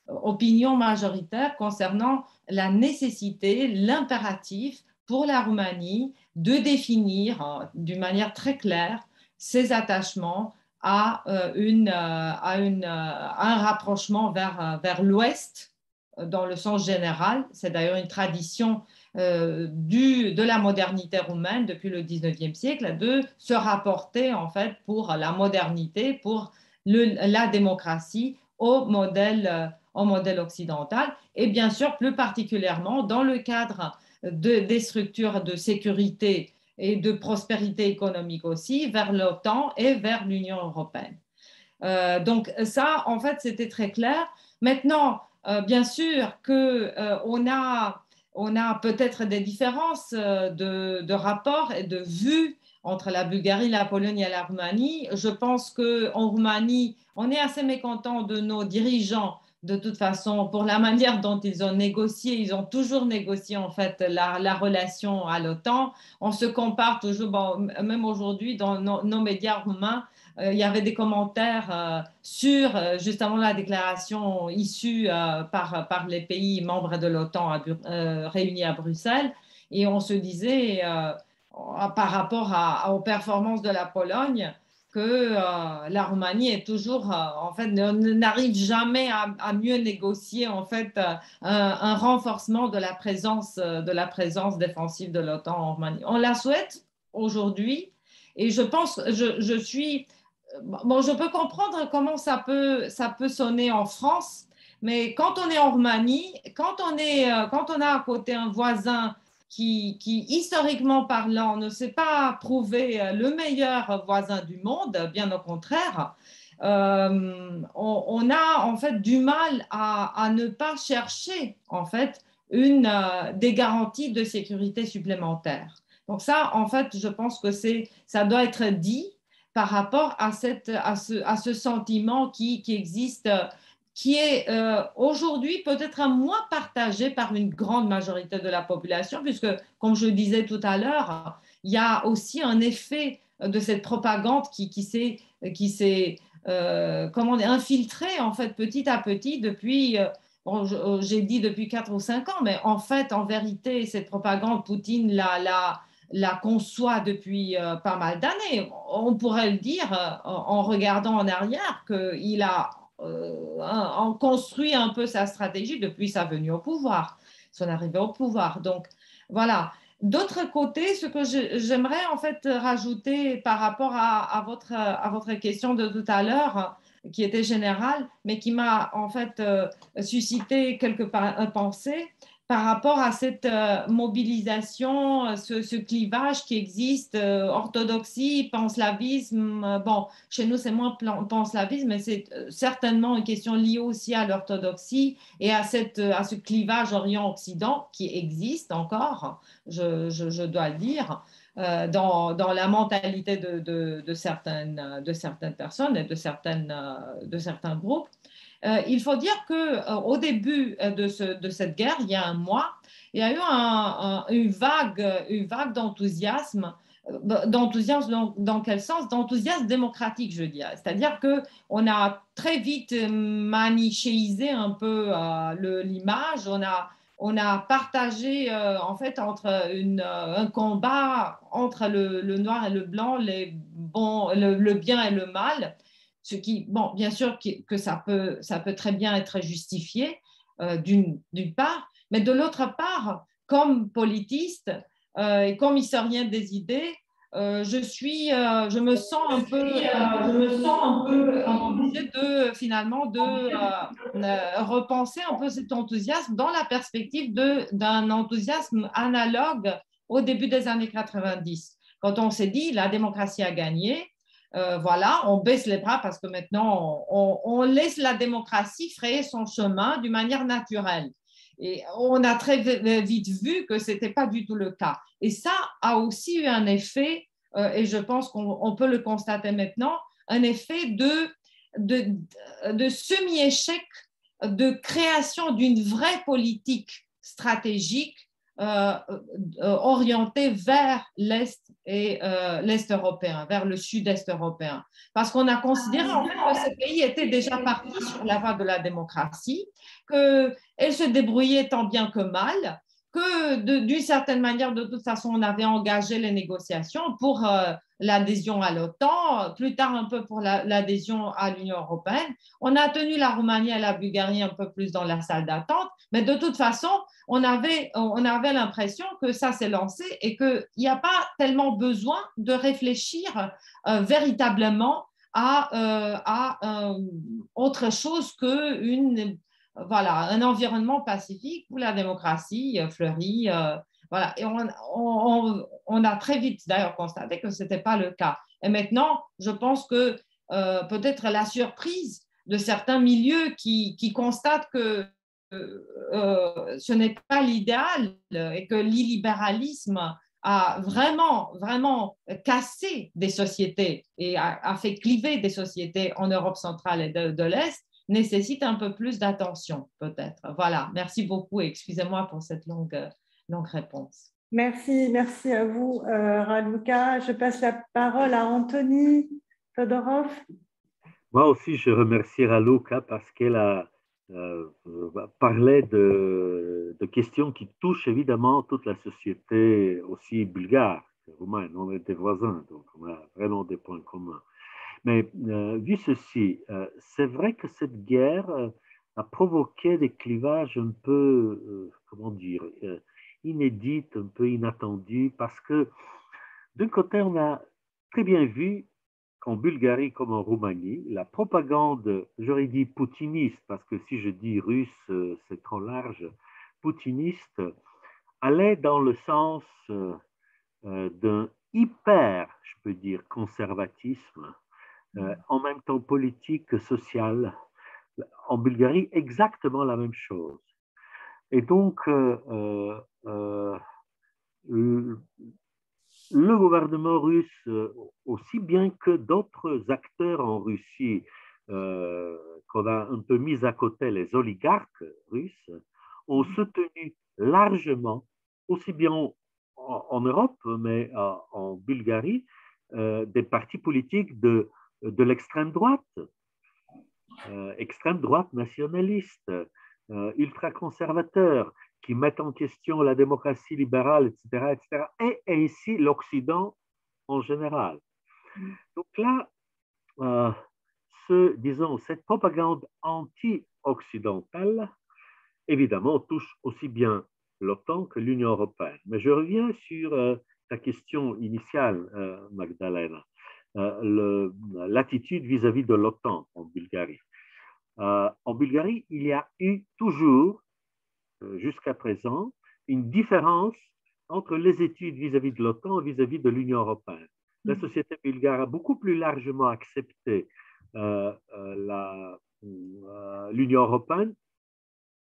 opinion majoritaire concernant la nécessité, l'impératif pour la Roumanie de définir d'une manière très claire ses attachements à un rapprochement vers l'Ouest dans le sens général. C'est d'ailleurs une tradition de la modernité roumaine depuis le 19e siècle, de se rapporter en fait pour la modernité, pour la démocratie au modèle occidental et bien sûr plus particulièrement dans le cadre des structures de sécurité et de prospérité économique aussi vers l'OTAN et vers l'Union européenne. Donc ça, en fait, c'était très clair. Maintenant, bien sûr qu'on on a peut-être des différences de rapports et de vues entre la Bulgarie, la Pologne et la Roumanie. Je pense qu'en Roumanie, on est assez mécontent de nos dirigeants, de toute façon, pour la manière dont ils ont négocié. Ils ont toujours négocié, en fait, la relation à l'OTAN. On se compare toujours, bon, même aujourd'hui, dans nos médias roumains, il y avait des commentaires sur justement la déclaration issue par les pays membres de l'OTAN réunis à Bruxelles. Et on se disait, par rapport aux performances de la Pologne, que la Roumanie est toujours, en fait, n'arrive jamais à mieux négocier en fait un renforcement de la présence défensive de l'OTAN en Roumanie. On la souhaite aujourd'hui et je pense, je suis, bon, je peux comprendre comment ça peut sonner en France, mais quand on est en Roumanie, quand on a à côté un voisin qui, historiquement parlant, ne s'est pas prouvé le meilleur voisin du monde, bien au contraire, on a en fait du mal à ne pas chercher en fait des garanties de sécurité supplémentaires. Donc ça, en fait, je pense que ça doit être dit par rapport à ce sentiment qui existe, qui est aujourd'hui peut-être un moins partagé par une grande majorité de la population, puisque, comme je le disais tout à l'heure, il y a aussi un effet de cette propagande qui s'est infiltrée en fait petit à petit depuis, bon, j'ai dit depuis 4 ou 5 ans, mais en fait, en vérité, cette propagande, Poutine la conçoit depuis pas mal d'années. On pourrait le dire en regardant en arrière qu'il a construit un peu sa stratégie depuis sa venue au pouvoir, son arrivée au pouvoir. Donc, voilà. D'autre côté, ce que j'aimerais en fait rajouter par rapport à votre question de tout à l'heure, qui était générale, mais qui m'a en fait suscité quelques pensées par rapport à cette mobilisation, ce clivage qui existe, orthodoxie, panslavisme. Bon, chez nous, c'est moins panslavisme, mais c'est certainement une question liée aussi à l'orthodoxie et à ce clivage Orient-Occident qui existe encore, je dois le dire. Dans la mentalité de certaines personnes et de certains groupes. Il faut dire qu'au début de cette guerre, il y a un mois, il y a eu une vague d'enthousiasme. D'enthousiasme dans quel sens? D'enthousiasme démocratique, je dirais. C'est-à-dire qu'on a très vite manichéisé un peu l'image. On a partagé en fait un combat entre le noir et le blanc, le bien et le mal. Ce qui, bon, bien sûr que ça peut très bien être justifié d'une part, mais de l'autre part, comme politiste et comme historien des idées, je me sens un peu obligée finalement de repenser un peu cet enthousiasme dans la perspective d'un enthousiasme analogue au début des années 90, quand on s'est dit la démocratie a gagné. Voilà, on baisse les bras parce que maintenant, on laisse la démocratie frayer son chemin d'une manière naturelle. Et on a très vite vu que ce n'était pas du tout le cas. Et ça a aussi eu un effet, et je pense qu'on peut le constater maintenant, un effet de semi-échec de création d'une vraie politique stratégique orienté vers l'Est et l'Est européen, vers le Sud-Est européen. Parce qu'on a considéré en fait que ces pays étaient déjà partis sur la voie de la démocratie, qu'elles se débrouillaient tant bien que mal, que d'une certaine manière, de toute façon, on avait engagé les négociations pour l'adhésion à l'OTAN, plus tard un peu pour l'adhésion à l'Union européenne. On a tenu la Roumanie et la Bulgarie un peu plus dans la salle d'attente, mais de toute façon, on avait l'impression que ça s'est lancé et qu'il n'y a pas tellement besoin de réfléchir véritablement à autre chose un environnement pacifique où la démocratie fleurit. Voilà. Et on a très vite d'ailleurs constaté que ce n'était pas le cas. Et maintenant, je pense que peut-être la surprise de certains milieux qui constatent que ce n'est pas l'idéal et que l'illibéralisme a vraiment cassé des sociétés et a fait cliver des sociétés en Europe centrale et de l'Est, nécessite un peu plus d'attention, peut-être. Voilà, merci beaucoup et excusez-moi pour cette longue réponse. Merci à vous, Raluca. Je passe la parole à Anthony Todorov. Moi aussi, je remercie Raluca parce qu'elle a parlé de questions qui touchent évidemment toute la société aussi bulgare, roumaine. On est des voisins, donc on a vraiment des points communs. Mais vu ceci, c'est vrai que cette guerre a provoqué des clivages un peu, comment dire, inédits, un peu inattendus, parce que d'un côté, on a très bien vu qu'en Bulgarie comme en Roumanie, la propagande, j'aurais dit poutiniste, parce que si je dis russe, c'est trop large, poutiniste, allait dans le sens d'un hyper, je peux dire, conservatisme, en même temps politique, social. En Bulgarie, exactement la même chose. Et donc, le gouvernement russe, aussi bien que d'autres acteurs en Russie, qu'on a un peu mis à côté, les oligarques russes, ont soutenu largement, aussi bien en Europe, mais en Bulgarie, des partis politiques de l'extrême droite nationaliste, ultra-conservateur, qui mettent en question la démocratie libérale, etc., etc., et ainsi l'Occident en général. Donc là, disons, cette propagande anti-occidentale, évidemment, touche aussi bien l'OTAN que l'Union européenne. Mais je reviens sur ta question initiale, Magdalena, l'attitude vis-à-vis de l'OTAN en Bulgarie. En Bulgarie, il y a eu toujours, jusqu'à présent, une différence entre les études vis-à-vis de l'OTAN et vis-à-vis de l'Union européenne. La société bulgare a beaucoup plus largement accepté l'Union européenne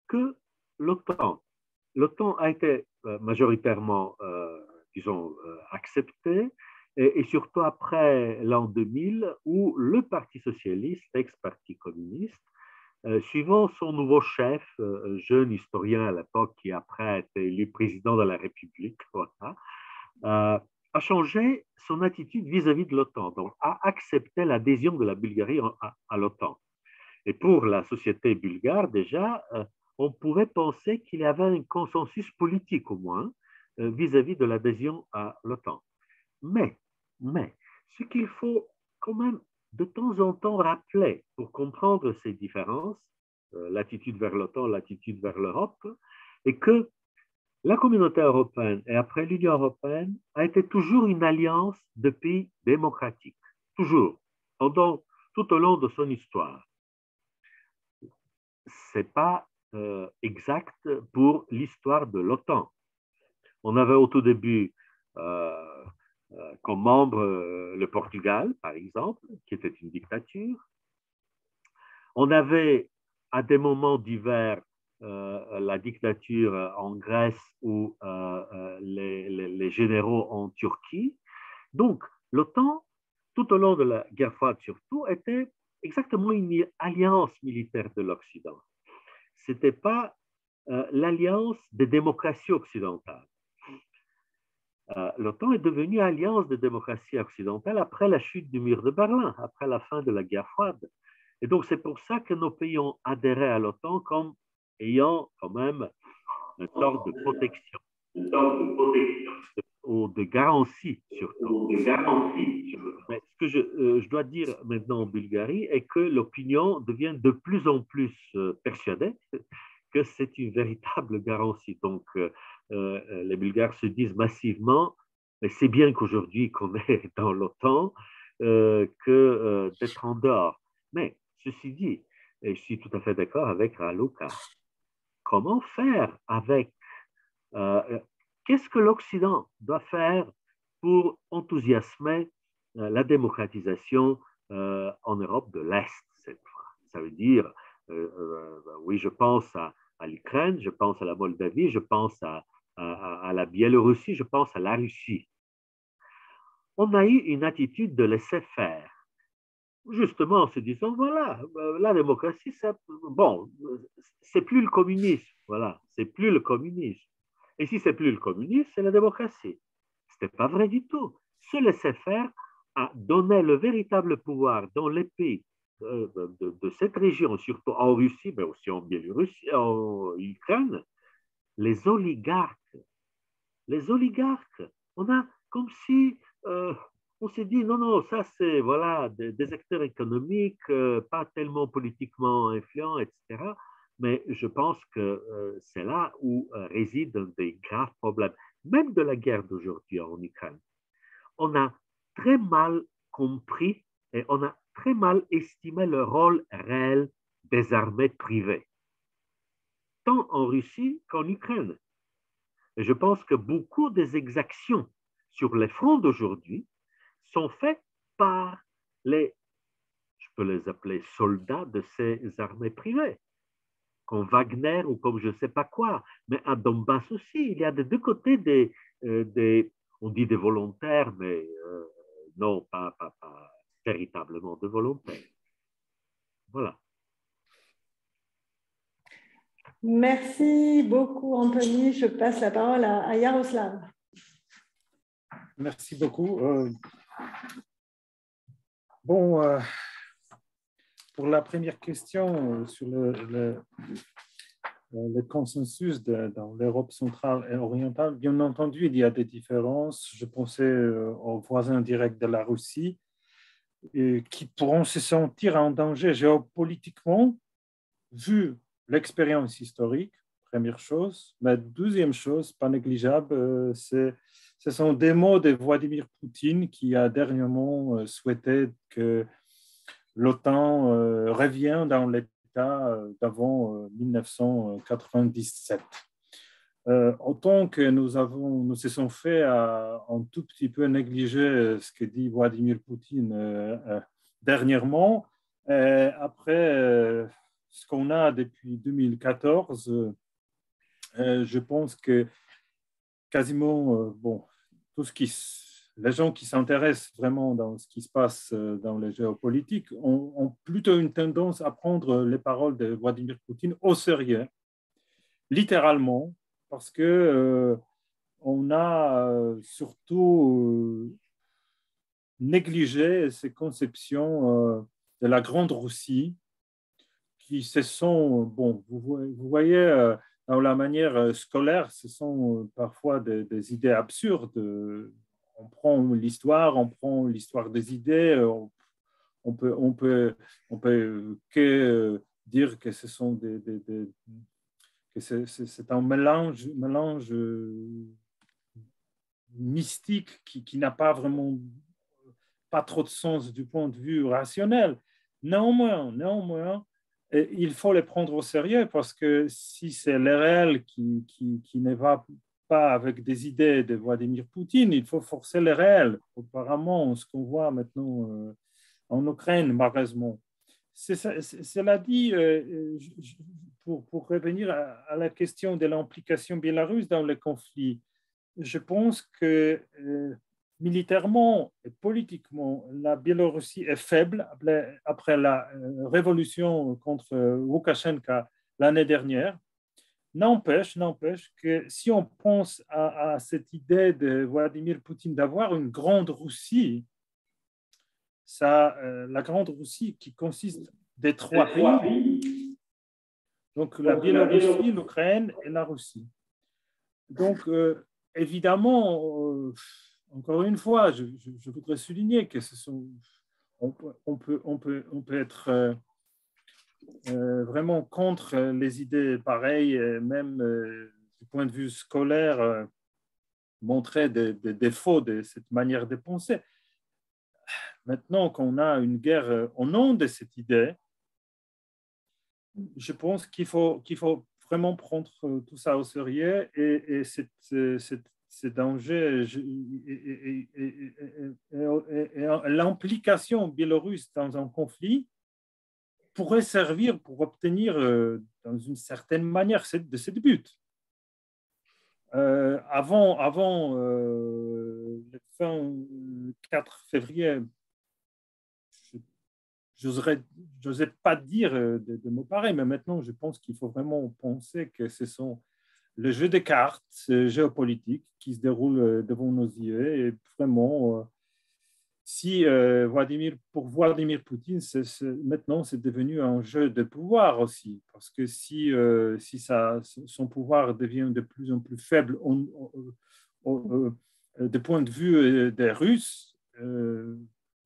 que l'OTAN. L'OTAN a été majoritairement, disons, acceptée, et surtout après l'an 2000, où le Parti socialiste, ex-parti communiste, suivant son nouveau chef, jeune historien à l'époque, qui après a été élu président de la République, voilà, a changé son attitude vis-à-vis de l'OTAN, donc a accepté l'adhésion de la Bulgarie à l'OTAN. Et pour la société bulgare, déjà, on pouvait penser qu'il y avait un consensus politique au moins vis-à-vis de l'adhésion à l'OTAN. Mais, ce qu'il faut quand même de temps en temps rappeler pour comprendre ces différences, l'attitude vers l'OTAN, l'attitude vers l'Europe, est que la communauté européenne et après l'Union européenne a été toujours une alliance de pays démocratiques, toujours, tout au long de son histoire. Ce n'est pas exact pour l'histoire de l'OTAN. On avait au tout début comme membre le Portugal, par exemple, qui était une dictature. On avait à des moments divers la dictature en Grèce ou les généraux en Turquie. Donc, l'OTAN, tout au long de la guerre froide surtout, était exactement une alliance militaire de l'Occident. Ce n'était pas l'alliance des démocraties occidentales. L'OTAN est devenue alliance de démocratie occidentale après la chute du mur de Berlin, après la fin de la guerre froide. Et donc, c'est pour ça que nos pays ont adhéré à l'OTAN comme ayant quand même une sorte de protection, ou de garantie surtout. Mais ce que je dois dire maintenant en Bulgarie est que l'opinion devient de plus en plus persuadée que c'est une véritable garantie. Donc, les Bulgares se disent massivement, mais c'est bien qu'aujourd'hui qu'on est dans l'OTAN que d'être en dehors. Mais ceci dit, et je suis tout à fait d'accord avec Raluca, comment faire avec, qu'est-ce que l'Occident doit faire pour enthousiasmer la démocratisation en Europe de l'Est cette fois? Ça veut dire, oui, je pense à l'Ukraine, je pense à la Moldavie, je pense à la Biélorussie, je pense à la Russie. On a eu une attitude de laisser faire, justement en se disant, voilà, la démocratie, bon, c'est plus le communisme, voilà, c'est plus le communisme. Et si c'est plus le communisme, c'est la démocratie. Ce n'était pas vrai du tout. Se laisser faire a donné le véritable pouvoir dans les pays de cette région, surtout en Russie, mais aussi en Biélorussie, en Ukraine, les oligarques. Les oligarques, on a comme si on s'est dit, non, non, ça c'est voilà, des acteurs économiques, pas tellement politiquement influents, etc. Mais je pense que c'est là où résident des graves problèmes, même de la guerre d'aujourd'hui en Ukraine. On a très mal compris et on a très mal estimé le rôle réel des armées privées, tant en Russie qu'en Ukraine. Et je pense que beaucoup des exactions sur les fronts d'aujourd'hui sont faites par les, je peux les appeler soldats de ces armées privées, comme Wagner ou comme je ne sais pas quoi. Mais à Donbass aussi, il y a des deux côtés on dit des volontaires, mais non, pas véritablement de volontaires. Voilà. Merci beaucoup, Anthony. Je passe la parole à Yaroslav. Merci beaucoup. Pour la première question sur le consensus dans l'Europe centrale et orientale, bien entendu, il y a des différences. Je pensais aux voisins directs de la Russie qui pourront se sentir en danger géopolitiquement vu l'expérience historique, première chose. Mais deuxième chose, pas négligeable, ce sont des mots de Vladimir Poutine qui a dernièrement souhaité que l'OTAN revient dans l'état d'avant 1997. Autant que nous se sommes fait un tout petit peu négliger ce que dit Vladimir Poutine dernièrement, après ce qu'on a depuis 2014, je pense que quasiment, les gens qui s'intéressent vraiment dans ce qui se passe dans les géopolitiques ont plutôt une tendance à prendre les paroles de Vladimir Poutine au sérieux, littéralement, parce que on a surtout négligé ces conceptions de la Grande Russie qui se sont, vous voyez, dans la manière scolaire, ce sont parfois des idées absurdes. On prend l'histoire des idées, on peut que dire que ce sont que c'est un mélange mystique qui n'a pas vraiment pas trop de sens du point de vue rationnel. Néanmoins, il faut les prendre au sérieux parce que si c'est le réel qui ne va pas avec des idées de Vladimir Poutine, il faut forcer le réel. Apparemment, ce qu'on voit maintenant en Ukraine, malheureusement. Cela dit, pour revenir à la question de l'implication biélorusse dans le conflit, je pense que militairement et politiquement, la Biélorussie est faible après la révolution contre Loukachenko l'année dernière. N'empêche que si on pense à cette idée de Vladimir Poutine d'avoir une grande Russie, la grande Russie qui consiste des trois pays, donc la Biélorussie, l'Ukraine et la Russie. Donc, évidemment, encore une fois, je voudrais souligner que on peut être vraiment contre les idées pareilles, même du point de vue scolaire, montrer des défauts de cette manière de penser. Maintenant qu'on a une guerre au nom de cette idée, je pense qu'il faut vraiment prendre tout ça au sérieux et ce danger et l'implication biélorusse dans un conflit pourrait servir pour obtenir dans une certaine manière de ce but. Avant le 24 février, j'osais pas dire de mots pareils, mais maintenant, je pense qu'il faut vraiment penser que ce sont les jeux de cartes géopolitiques qui se déroulent devant nos yeux. Et vraiment, si pour Vladimir Poutine, maintenant, c'est devenu un jeu de pouvoir aussi. Parce que si son pouvoir devient de plus en plus faible du point de vue des Russes,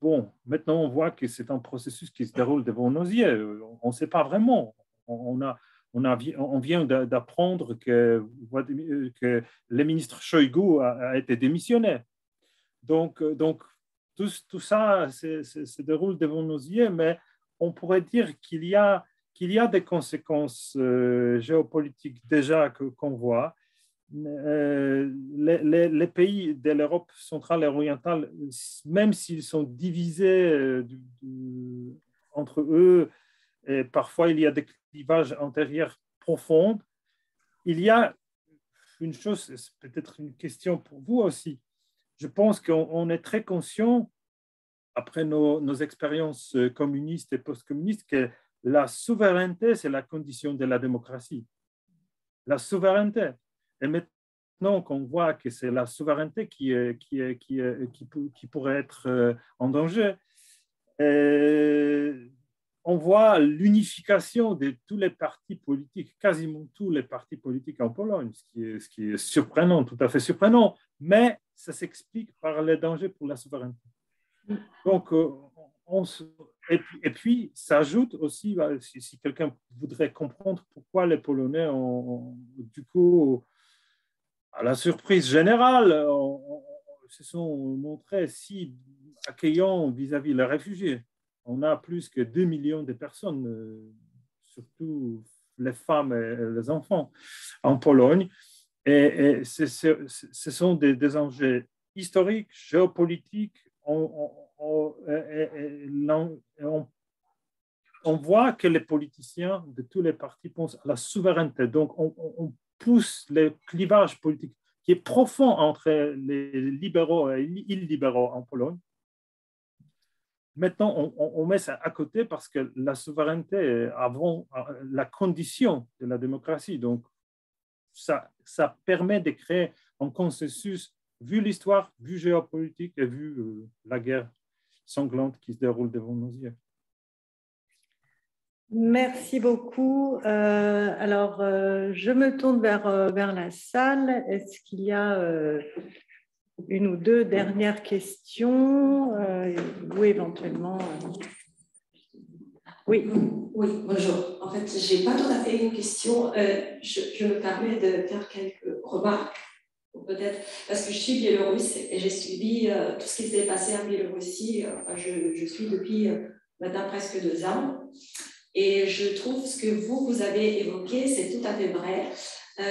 bon, maintenant on voit que c'est un processus qui se déroule devant nos yeux. On ne sait pas vraiment. On vient d'apprendre que le ministre Shoigu a été démissionné. Donc tout ça se déroule devant nos yeux, mais on pourrait dire qu'il y a des conséquences géopolitiques déjà qu'on voit. Les pays de l'Europe centrale et orientale, même s'ils sont divisés entre eux, et parfois il y a des clivages intérieurs profonds, il y a une chose, c'est peut-être une question pour vous aussi. Je pense qu'on est très conscient, après nos expériences communistes et post-communistes, que la souveraineté, c'est la condition de la démocratie. La souveraineté. Et maintenant qu'on voit que c'est la souveraineté qui pourrait être en danger, on voit l'unification de tous les partis politiques, quasiment tous les partis politiques en Pologne, ce qui est surprenant, tout à fait surprenant, mais ça s'explique par les dangers pour la souveraineté. Donc, et puis, ça ajoute aussi, si quelqu'un voudrait comprendre pourquoi les Polonais du coup, à la surprise générale, se sont montrés si accueillants vis-à-vis des réfugiés. On a plus que 2 millions de personnes, surtout les femmes et les enfants, en Pologne. Et ce sont des enjeux historiques, géopolitiques. On voit que les politiciens de tous les partis pensent à la souveraineté. Donc, on pousse le clivage politique qui est profond entre les libéraux et les illibéraux en Pologne. Maintenant, on met ça à côté parce que la souveraineté est avant la condition de la démocratie. Donc, ça permet de créer un consensus, vu l'histoire, vu géopolitique et vu la guerre sanglante qui se déroule devant nos yeux. Merci beaucoup. Alors, je me tourne vers la salle. Est-ce qu'il y a une ou deux dernières questions ou éventuellement… Oui. Oui, bonjour. En fait, je n'ai pas tout à fait une question. Je me permets de faire quelques remarques, peut-être, parce que je suis biélorusse et j'ai suivi tout ce qui s'est passé en Biélorussie. Je suis depuis maintenant presque 2 ans. Et je trouve ce que vous avez évoqué, c'est tout à fait vrai.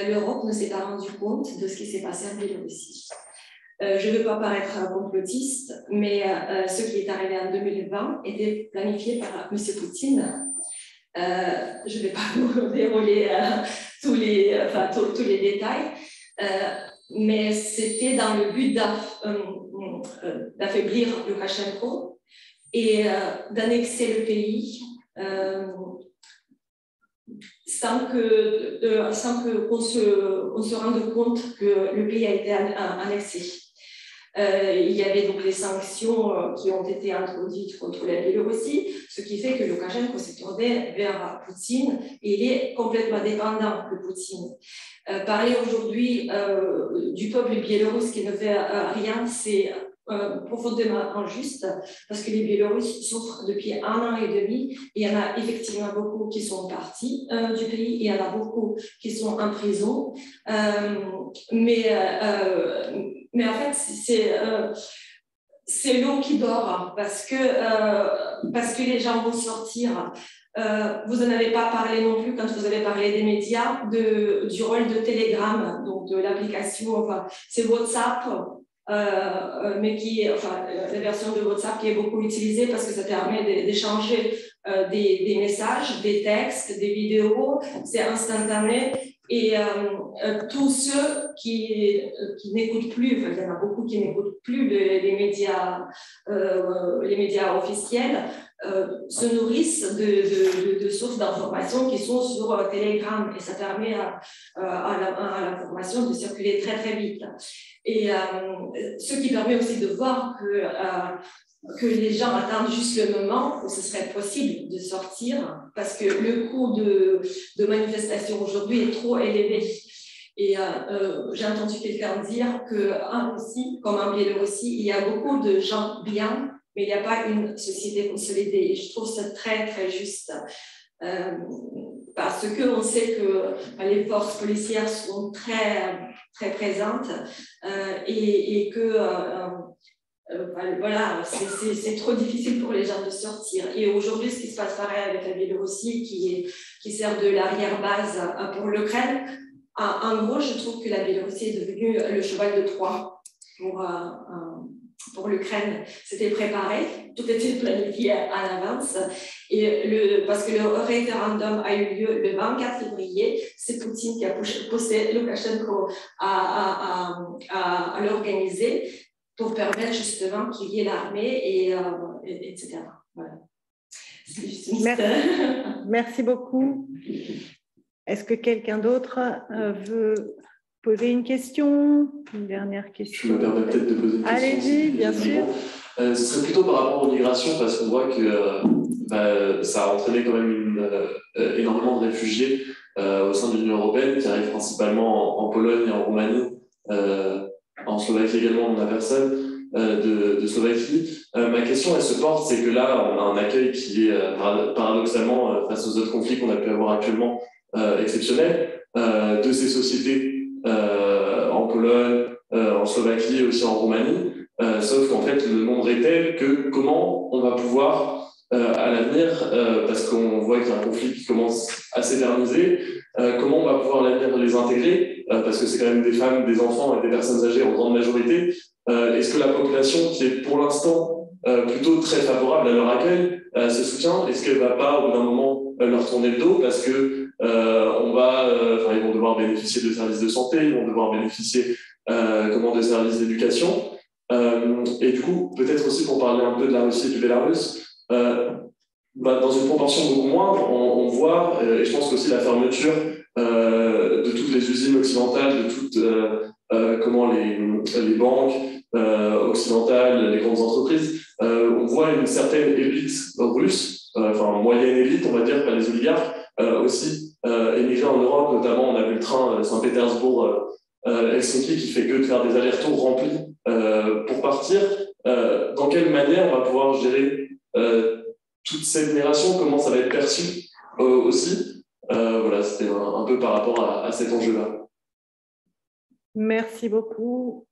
L'Europe ne s'est pas rendue compte de ce qui s'est passé en Biélorussie. Je ne veux pas paraître complotiste, mais ce qui est arrivé en 2020 était planifié par M. Poutine. Je ne vais pas vous dérouler tous les détails, mais c'était dans le but d'affaiblir Loukachenko et d'annexer le pays sans qu'on se rende compte que le pays a été annexé. Il y avait donc des sanctions qui ont été introduites contre la Biélorussie, ce qui fait que Loukachenko s'est tourné vers Poutine et il est complètement dépendant de Poutine. Parler aujourd'hui du peuple biélorusse qui ne fait rien, c'est profondément injuste parce que les Biélorusses souffrent depuis 1 an et demi. Il y en a effectivement beaucoup qui sont partis du pays, il y en a beaucoup qui sont en prison. Mais en fait, c'est l'eau qui dort parce que les gens vont sortir. Vous n'en avez pas parlé non plus quand vous avez parlé des médias, du rôle de Telegram, donc de l'application, c'est WhatsApp. Mais la version de WhatsApp qui est beaucoup utilisée parce que ça permet d'échanger des messages, des textes, des vidéos, c'est instantané. Et tous ceux qui n'écoutent plus, il y en a beaucoup qui n'écoutent plus les médias officiels, se nourrissent de sources d'informations qui sont sur Telegram et ça permet à l'information de circuler très très vite. Et ce qui permet aussi de voir que les gens attendent juste le moment où ce serait possible de sortir parce que le coût de manifestation aujourd'hui est trop élevé. Et j'ai entendu quelqu'un dire qu'en Russie, comme en Biélorussie, il y a beaucoup de gens bien, mais il n'y a pas une société consolidée. Et je trouve ça très, très juste. Parce qu'on sait que les forces policières sont très, très présentes et que voilà, c'est trop difficile pour les gens de sortir. Et aujourd'hui, ce qui se passe pareil avec la Biélorussie, qui sert de l'arrière-base pour l'Ukraine, en gros, je trouve que la Biélorussie est devenue le cheval de Troie pour l'Ukraine. C'était préparé, tout était planifié à l'avance. Et parce que le référendum a eu lieu le 24 février, c'est Poutine qui a poussé Loukachenko à l'organiser pour permettre justement qu'il y ait l'armée, etc. Voilà. C'est juste une Merci beaucoup. Est-ce que quelqu'un d'autre veut poser une question? Une dernière question? Je me permets peut-être de poser une question. Allez-y, bien sûr. Ce serait plutôt par rapport aux migrations, parce qu'on voit que ça a entraîné quand même énormément de réfugiés au sein de l'Union européenne, qui arrivent principalement en Pologne et en Roumanie, en Slovaquie également, on a personne de Slovaquie. Ma question, elle se porte, c'est que là, on a un accueil qui est paradoxalement, face aux autres conflits qu'on a pu avoir actuellement, exceptionnel, de ces sociétés en Pologne, en Slovaquie et aussi en Roumanie, sauf qu'en fait le nombre est tel que comment on va pouvoir à l'avenir, parce qu'on voit qu'il y a un conflit qui commence à s'éterniser, comment on va pouvoir à l'avenir les intégrer, parce que c'est quand même des femmes, des enfants et des personnes âgées en grande majorité. Est-ce que la population qui est pour l'instant plutôt très favorable à leur accueil, à ce soutien, est-ce qu'elle ne va pas au bout d'un moment leur tourner le dos, parce que ils vont devoir bénéficier de services de santé, ils vont devoir bénéficier de services d'éducation. Et du coup, peut-être aussi pour parler un peu de la Russie et du Bélarus, dans une proportion beaucoup moindre, on voit, et je pense qu'aussi la fermeture de toutes les usines occidentales, de toutes les banques occidentales, les grandes entreprises, on voit une certaine élite russe, moyenne élite, on va dire, pas les oligarques, aussi émigrer en Europe. Notamment, on a vu le train Saint-Pétersbourg-Helsinki qui fait que de faire des allers-retours remplis pour partir. Dans quelle manière on va pouvoir gérer toute cette migration? Comment ça va être perçu aussi? Voilà, c'était un peu par rapport à cet enjeu-là. Merci beaucoup.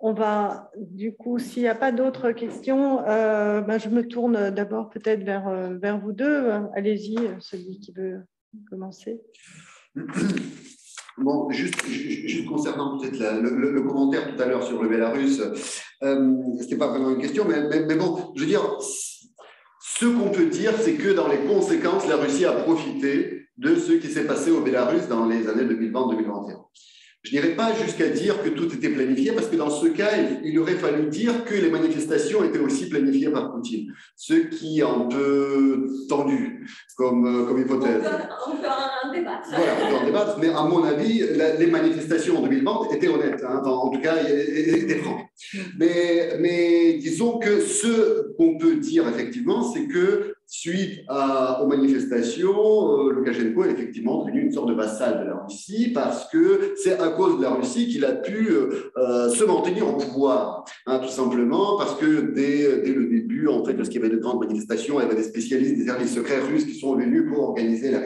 On va, du coup, s'il n'y a pas d'autres questions, je me tourne d'abord peut-être vers vous deux. Allez-y, celui qui veut commencer. Bon, juste concernant peut-être le commentaire tout à l'heure sur le Bélarus, ce n'était pas vraiment une question, mais bon, je veux dire, ce qu'on peut dire, c'est que dans les conséquences, la Russie a profité de ce qui s'est passé au Bélarus dans les années 2020-2021. Je n'irai pas jusqu'à dire que tout était planifié, parce que dans ce cas, il aurait fallu dire que les manifestations étaient aussi planifiées par Poutine, ce qui est un peu tendu comme hypothèse. On peut en débattre. Voilà, on peut en débattre, mais à mon avis, les manifestations en 2020 étaient honnêtes, hein, en tout cas, étaient franches. Mais disons que ce qu'on peut dire effectivement, c'est que suite aux manifestations, Loukachenko est effectivement devenu une sorte de vassal de la Russie, parce que c'est à cause de la Russie qu'il a pu se maintenir au pouvoir, hein, tout simplement parce que dès le début, en fait, lorsqu'il y avait de grandes manifestations, il y avait des spécialistes des services secrets russes qui sont venus pour organiser la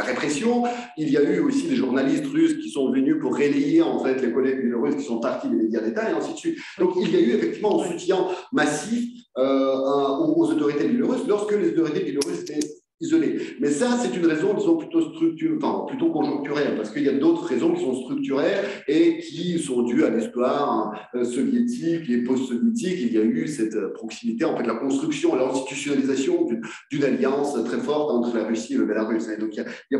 répression. Il y a eu aussi des journalistes russes qui sont venus pour relayer en fait les collègues biélorusses qui sont partis des médias d'État et ainsi de suite. Donc il y a eu effectivement un soutien massif aux autorités biélorusses lorsque les autorités biélorusses étaient isolées. Mais ça, c'est une raison, disons, plutôt conjoncturelle, parce qu'il y a d'autres raisons qui sont structurelles et qui sont dues à l'histoire soviétique et post-soviétique. Il y a eu cette proximité, en fait, la construction, l'institutionnalisation d'une alliance très forte entre la Russie et le Bélarus. Et donc, il y a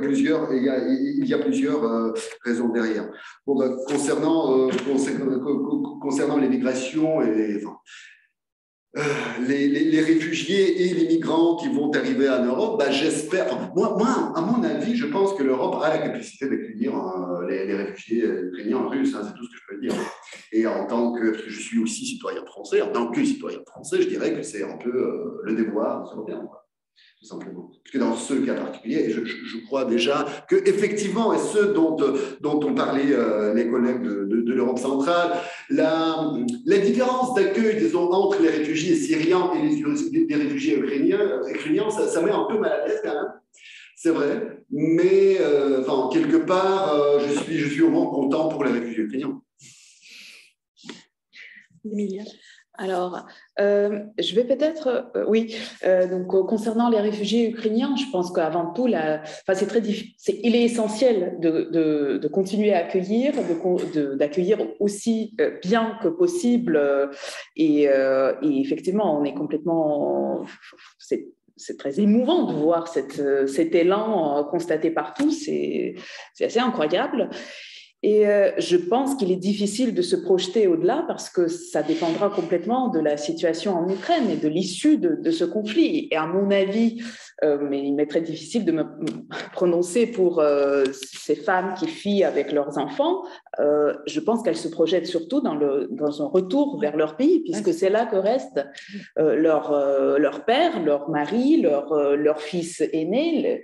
plusieurs raisons derrière. Bon, concernant les migrations et les réfugiés et les migrants qui vont arriver en Europe, j'espère. Moi, à mon avis, je pense que l'Europe a la capacité d'accueillir les réfugiés ukrainiens, russes, hein, c'est tout ce que je peux dire. Et parce que je suis aussi citoyen français, en tant que citoyen français, je dirais que c'est un peu le devoir des Européens. tout simplement. Parce que dans ce cas particulier, je crois déjà qu'effectivement, et ce dont ont parlé les collègues de l'Europe centrale, la différence d'accueil, disons, entre les réfugiés syriens et les réfugiés ukrainiens, ça met un peu mal à l'aise quand même. C'est vrai, mais enfin, quelque part, je suis au moins content pour les réfugiés ukrainiens. Emilia. Alors, je vais peut-être, donc concernant les réfugiés ukrainiens, je pense qu'avant tout, il est essentiel de continuer à accueillir, d'accueillir aussi bien que possible, et effectivement, on est complètement, c'est très émouvant de voir cet élan constaté partout, c'est assez incroyable. Et je pense qu'il est difficile de se projeter au-delà parce que ça dépendra complètement de la situation en Ukraine et de l'issue de ce conflit. Et à mon avis, mais il m'est très difficile de me prononcer pour ces femmes qui fuient avec leurs enfants, je pense qu'elles se projettent surtout dans un retour vers leur pays, puisque c'est là que restent leur père, leur mari, leur fils aîné.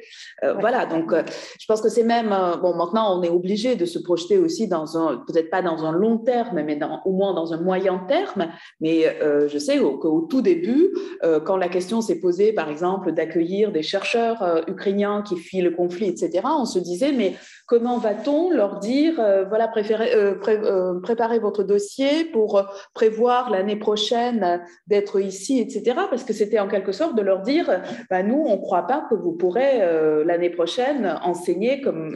Voilà, donc je pense que c'est même... maintenant, on est obligé de se projeter aussi peut-être pas dans un long terme, mais au moins dans un moyen terme. Mais je sais qu'au tout début, quand la question s'est posée, par exemple, d'accueillir des chercheurs ukrainiens qui fuient le conflit, etc., on se disait, mais comment va-t-on leur dire, voilà, préparez votre dossier pour prévoir l'année prochaine d'être ici, etc., parce que c'était en quelque sorte de leur dire, nous, on ne croit pas que vous pourrez l'année prochaine enseigner comme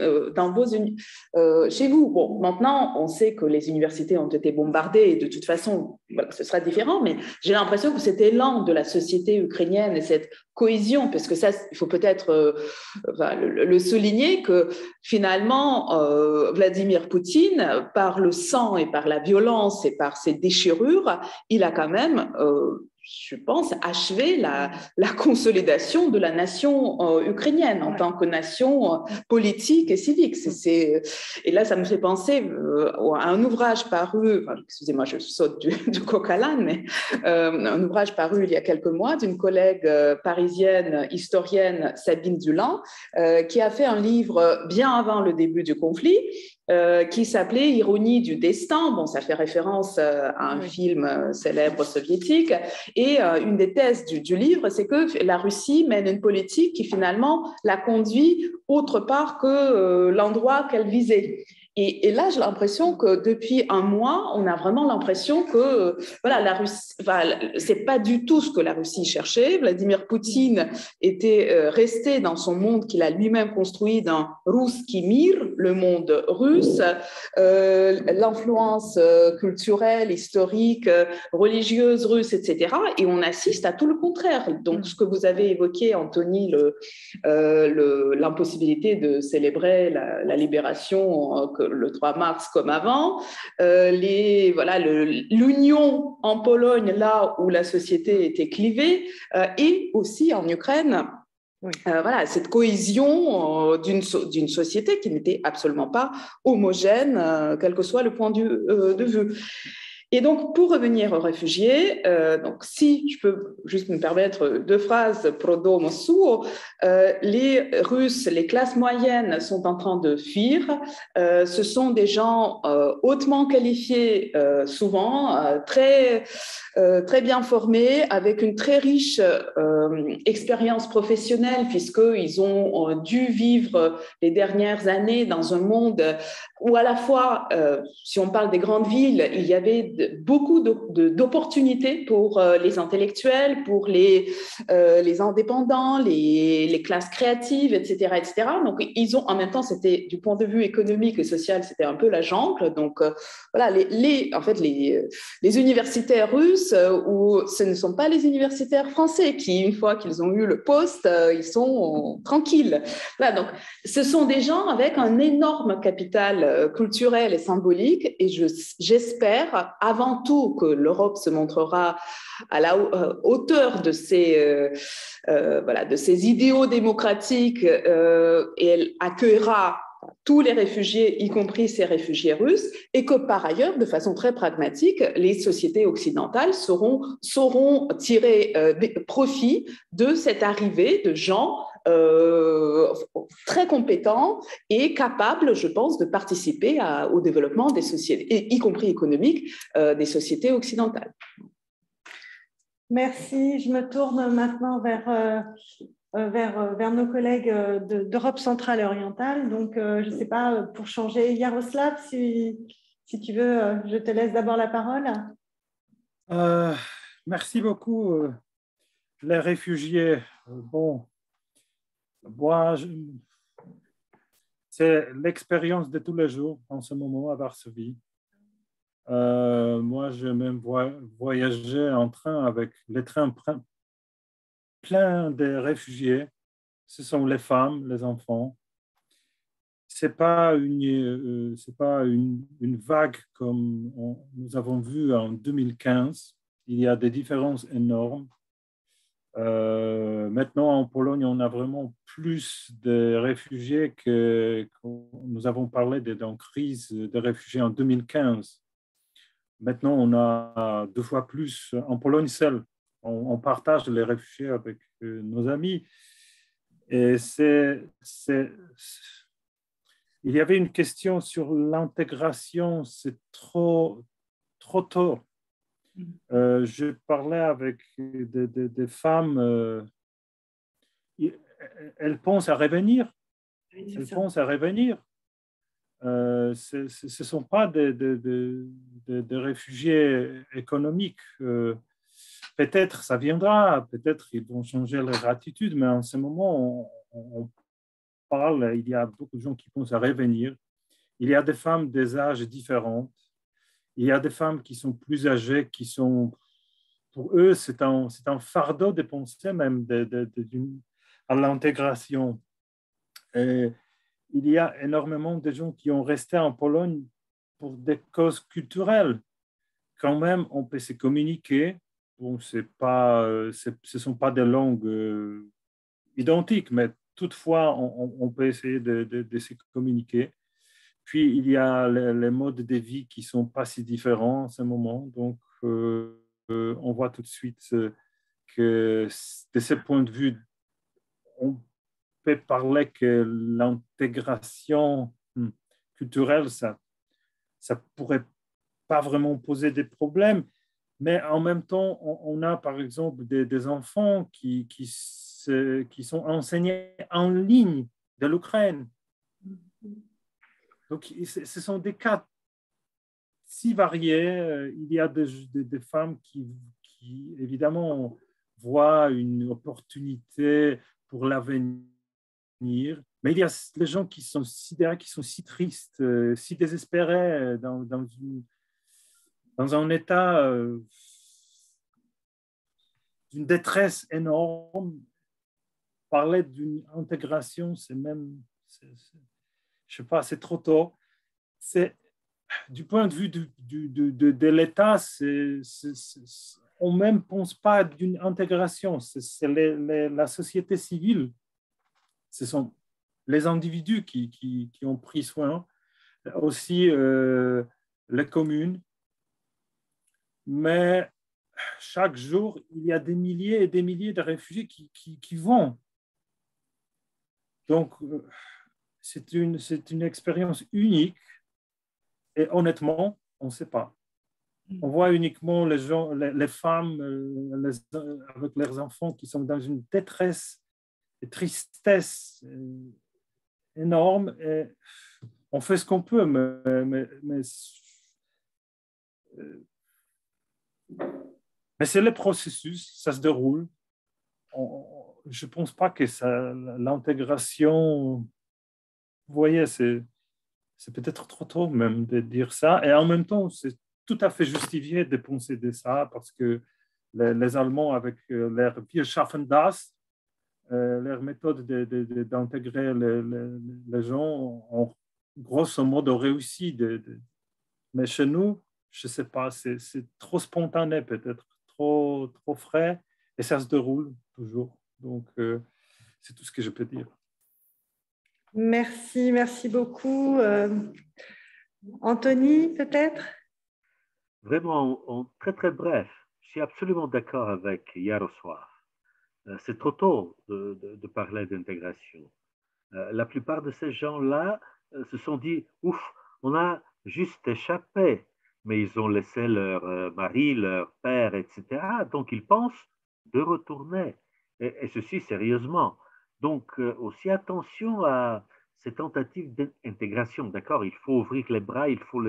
chez vous. Bon, maintenant, on sait que les universités ont été bombardées et de toute façon, voilà, ce sera différent, mais j'ai l'impression que cet élan de la société ukrainienne et cette cohésion, parce que ça, il faut peut-être le souligner, que finalement, Vladimir Poutine, par le sang et par la violence et par ses déchirures, il a quand même... je pense, achever la consolidation de la nation ukrainienne en tant que nation politique et civique. Et là, ça me fait penser à un ouvrage paru, excusez-moi, je saute du coq à l'âne, mais un ouvrage paru il y a quelques mois d'une collègue parisienne, historienne, Sabine Dulin, qui a fait un livre bien avant le début du conflit, qui s'appelait Ironie du destin. Bon, ça fait référence à un film célèbre soviétique. Et une des thèses du livre, c'est que la Russie mène une politique qui finalement la conduit autre part que l'endroit qu'elle visait. Et là, j'ai l'impression que depuis un mois, on a vraiment l'impression que la Russie, c'est pas du tout ce que la Russie cherchait. Vladimir Poutine était resté dans son monde qu'il a lui-même construit dans Ruski Mir, le monde russe, l'influence culturelle, historique, religieuse russe, etc. Et on assiste à tout le contraire. Donc, ce que vous avez évoqué, Anthony, l'impossibilité de célébrer la libération le 3 mars comme avant, l'union en Pologne, là où la société était clivée, et aussi en Ukraine, cette cohésion d'une société qui n'était absolument pas homogène, quel que soit le point de vue. Et donc, pour revenir aux réfugiés, donc si je peux juste me permettre 2 phrases pro domo suo, les Russes, les classes moyennes sont en train de fuir. Ce sont des gens hautement qualifiés, souvent très bien formés, avec une très riche expérience professionnelle, puisqu'ils ont dû vivre les dernières années dans un monde où à la fois, si on parle des grandes villes, il y avait beaucoup d'opportunités pour les intellectuels, pour les indépendants, les classes créatives, etc., etc. Donc, ils ont, en même temps, c'était du point de vue économique et social, c'était un peu la jungle. Donc, les universitaires russes, où ce ne sont pas les universitaires français qui, une fois qu'ils ont eu le poste, ils sont tranquilles. Voilà, donc, ce sont des gens avec un énorme capital culturel et symbolique, et j'espère avant tout que l'Europe se montrera à la hauteur de ces idéaux démocratiques, et elle accueillera tous les réfugiés, y compris ces réfugiés russes, et que par ailleurs, de façon très pragmatique, les sociétés occidentales sauront tirer profit de cette arrivée de gens très compétents et capables, je pense, de participer au développement des sociétés, y compris économiques, des sociétés occidentales. Merci. Je me tourne maintenant vers nos collègues d'Europe centrale et orientale. Donc, je ne sais pas, pour changer, Yaroslav, si tu veux, je te laisse d'abord la parole. Merci beaucoup. Les réfugiés, bon, moi, c'est l'expérience de tous les jours en ce moment à Varsovie. Moi, je même voyageais en train avec les trains pleins de réfugiés. Ce sont les femmes, les enfants. C'est pas une vague comme nous avons vu en 2015. Il y a des différences énormes. Maintenant, en Pologne, on a vraiment plus de réfugiés que nous avons parlé d'une crise de réfugiés en 2015. Maintenant, on a 2 fois plus en Pologne seule. On partage les réfugiés avec nos amis. Et il y avait une question sur l'intégration, c'est trop tôt. Je parlais avec des femmes, elles pensent à revenir. Elles pensent à revenir. Ce ne sont pas des réfugiés économiques. Peut-être ça viendra, peut-être ils vont changer leur attitude, mais en ce moment, on parle, il y a beaucoup de gens qui pensent à revenir. Il y a des femmes des âges différents. Il y a des femmes qui sont plus âgées, pour eux, c'est un fardeau de penser même à l'intégration. Et il y a énormément de gens qui ont resté en Pologne pour des causes culturelles. Quand même, on peut se communiquer. Bon, ce ne sont pas des langues identiques, mais toutefois, on peut essayer de se communiquer. Puis, il y a les modes de vie qui ne sont pas si différents en ce moment. Donc, on voit tout de suite que de ce point de vue, on peut parler que l'intégration culturelle, ça pourrait pas vraiment poser des problèmes, mais en même temps, on a par exemple des enfants qui sont enseignés en ligne de l'Ukraine. Donc, ce sont des cas si variés. Il y a des femmes qui, évidemment, voient une opportunité pour l'avenir. Mais il y a les gens qui sont si tristes, si désespérés dans un état d'une détresse énorme. Parler d'une intégration, c'est même, je sais pas, c'est trop tôt. Du point de vue de l'État, on ne même pense pas d'une intégration. C'est la société civile. Ce sont les individus qui ont pris soin, aussi les communes. Mais chaque jour, il y a des milliers et des milliers de réfugiés qui vont. Donc, c'est une expérience unique et honnêtement, on ne sait pas. On voit uniquement les femmes avec leurs enfants qui sont dans une détresse et tristesse énorme. Et on fait ce qu'on peut, mais c'est le processus, ça se déroule. Je ne pense pas que l'intégration, vous voyez, c'est peut-être trop tôt même de dire ça. Et en même temps, c'est tout à fait justifié de penser de ça parce que les Allemands, avec leur Wir schaffen das, leur méthode d'intégrer les gens, ont grosso modo réussi. Mais chez nous, je ne sais pas, c'est trop spontané peut-être, trop frais, et ça se déroule toujours. Donc, c'est tout ce que je peux dire. Merci beaucoup. Anthony, peut-être? Vraiment, très très bref, je suis absolument d'accord avec Yaroslav. C'est trop tôt de parler d'intégration. La plupart de ces gens-là se sont dit, ouf, on a juste échappé, mais ils ont laissé leur mari, leur père, etc. Donc ils pensent de retourner, et ceci sérieusement. Donc aussi attention à ces tentatives d'intégration. D'accord, il faut ouvrir les bras, il faut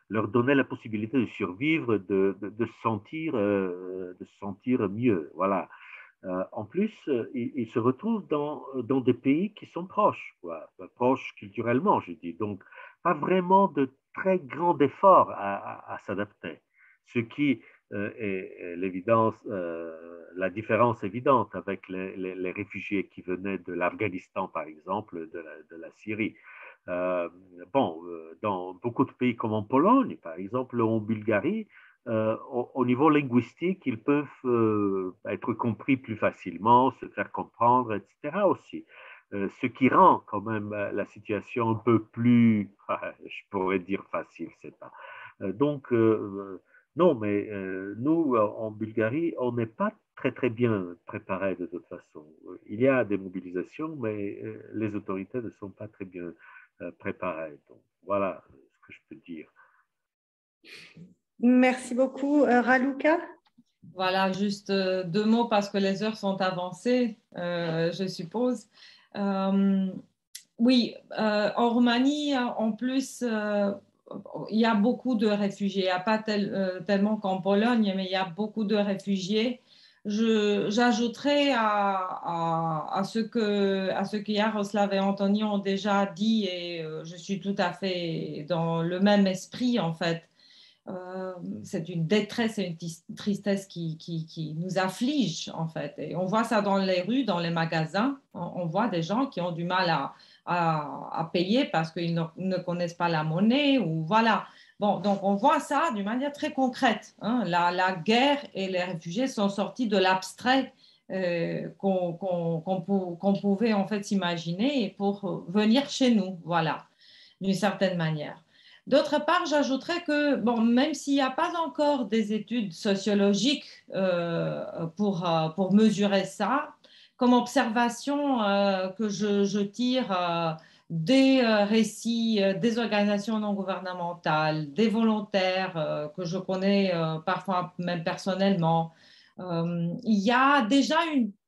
leur donner la possibilité de survivre, de se sentir mieux. Voilà. En plus, ils se retrouvent dans des pays qui sont proches, quoi, proches culturellement, je dis. Donc, pas vraiment de très grands efforts à s'adapter. Ce qui est l'évidence, la différence évidente avec les réfugiés qui venaient de l'Afghanistan, par exemple, de la Syrie. Dans beaucoup de pays comme en Pologne, par exemple, ou en Bulgarie, au niveau linguistique, ils peuvent être compris plus facilement, se faire comprendre, etc. aussi. Ce qui rend quand même la situation un peu plus, je pourrais dire facile, c'est pas. Donc, non, mais nous, en Bulgarie, on n'est pas très, très bien préparés de toute façon. Il y a des mobilisations, mais les autorités ne sont pas très bien préparées. Donc, voilà ce que je peux dire. Merci beaucoup. Raluca? Voilà, juste 2 mots parce que les heures sont avancées, je suppose. Oui, en Roumanie, en plus, il y a beaucoup de réfugiés. Il n'y a pas tellement qu'en Pologne, mais il y a beaucoup de réfugiés. J'ajouterais à ce que Yaroslav et Anthony ont déjà dit, et je suis tout à fait dans le même esprit, en fait. C'est une détresse et une tristesse qui nous afflige, en fait. Et on voit ça dans les rues, dans les magasins. On voit des gens qui ont du mal à payer parce qu'ils ne connaissent pas la monnaie ou voilà. Bon, donc on voit ça d'une manière très concrète. Hein. La guerre et les réfugiés sont sortis de l'abstrait qu'on pouvait en fait s'imaginer pour venir chez nous, voilà, d'une certaine manière. D'autre part, j'ajouterais que, bon, même s'il n'y a pas encore des études sociologiques pour mesurer ça, comme observation que je tire des récits des organisations non gouvernementales, des volontaires que je connais parfois même personnellement, il y a déjà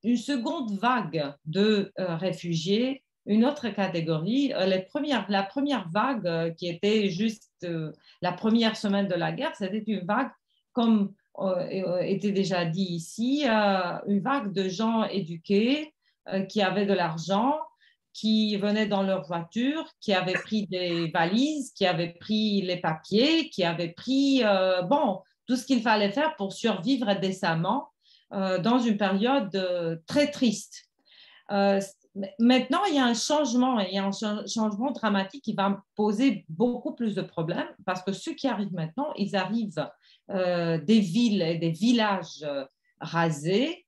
une seconde vague de réfugiés, une autre catégorie. La première vague qui était juste la première semaine de la guerre, c'était une vague, comme était déjà dit ici, une vague de gens éduqués qui avaient de l'argent, qui venaient dans leur voiture, qui avaient pris des valises, qui avaient pris les papiers, qui avaient pris tout ce qu'il fallait faire pour survivre décemment dans une période très triste. Maintenant, il y a un changement, changement dramatique qui va poser beaucoup plus de problèmes parce que ceux qui arrivent maintenant, ils arrivent des villes et des villages rasés,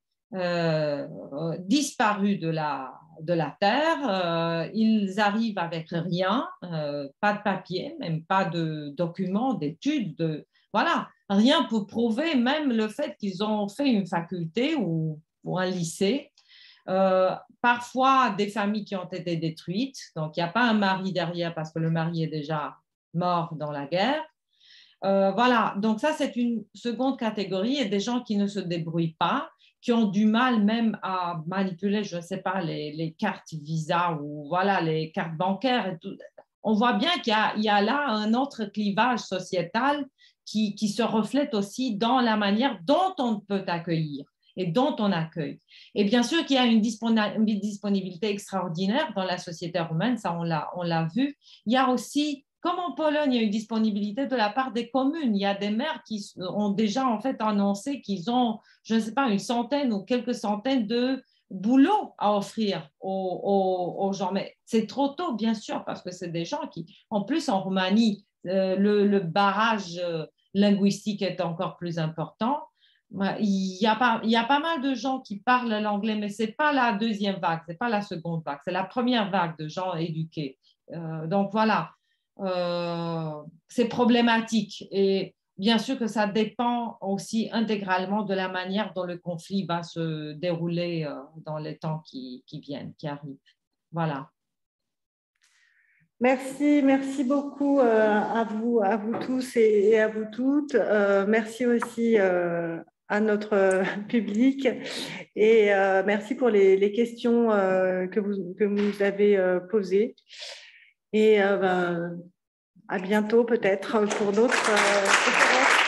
disparus de la terre. Ils arrivent avec rien, pas de papier, même pas de documents, d'études, voilà, rien pour prouver même le fait qu'ils ont fait une faculté ou un lycée. Parfois des familles qui ont été détruites, donc il n'y a pas un mari derrière parce que le mari est déjà mort dans la guerre. Voilà, donc ça c'est une seconde catégorie et des gens qui ne se débrouillent pas, qui ont du mal même à manipuler, je ne sais pas, les cartes Visa ou voilà, les cartes bancaires et tout. On voit bien qu'il y a là un autre clivage sociétal qui se reflète aussi dans la manière dont on peut accueillir et dont on accueille. Et bien sûr qu'il y a une disponibilité extraordinaire dans la société roumaine, ça on l'a vu. Il y a aussi, comme en Pologne, il y a une disponibilité de la part des communes. Il y a des maires qui ont déjà en fait annoncé qu'ils ont, je ne sais pas, une centaine ou quelques centaines de boulots à offrir aux gens. Mais c'est trop tôt, bien sûr, parce que c'est des gens qui, en plus en Roumanie, le barrage linguistique est encore plus important. Il y a pas mal de gens qui parlent l'anglais, mais ce n'est pas la deuxième vague, ce n'est pas la seconde vague, c'est la première vague de gens éduqués. Donc voilà, c'est problématique. Et bien sûr que ça dépend aussi intégralement de la manière dont le conflit va se dérouler dans les temps qui viennent, qui arrivent. Voilà. Merci beaucoup à vous tous et à vous toutes. Merci aussi à notre public et merci pour les questions que vous avez posées. Et à bientôt peut-être pour d'autres conférences.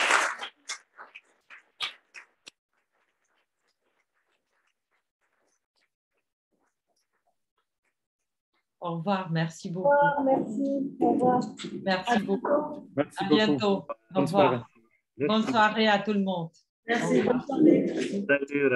Au revoir, merci beaucoup. Au revoir, merci, au revoir. Merci beaucoup. Merci à beaucoup. bientôt. Au revoir. Bonne soirée à tout le monde. Merci, bonne soirée. Salut.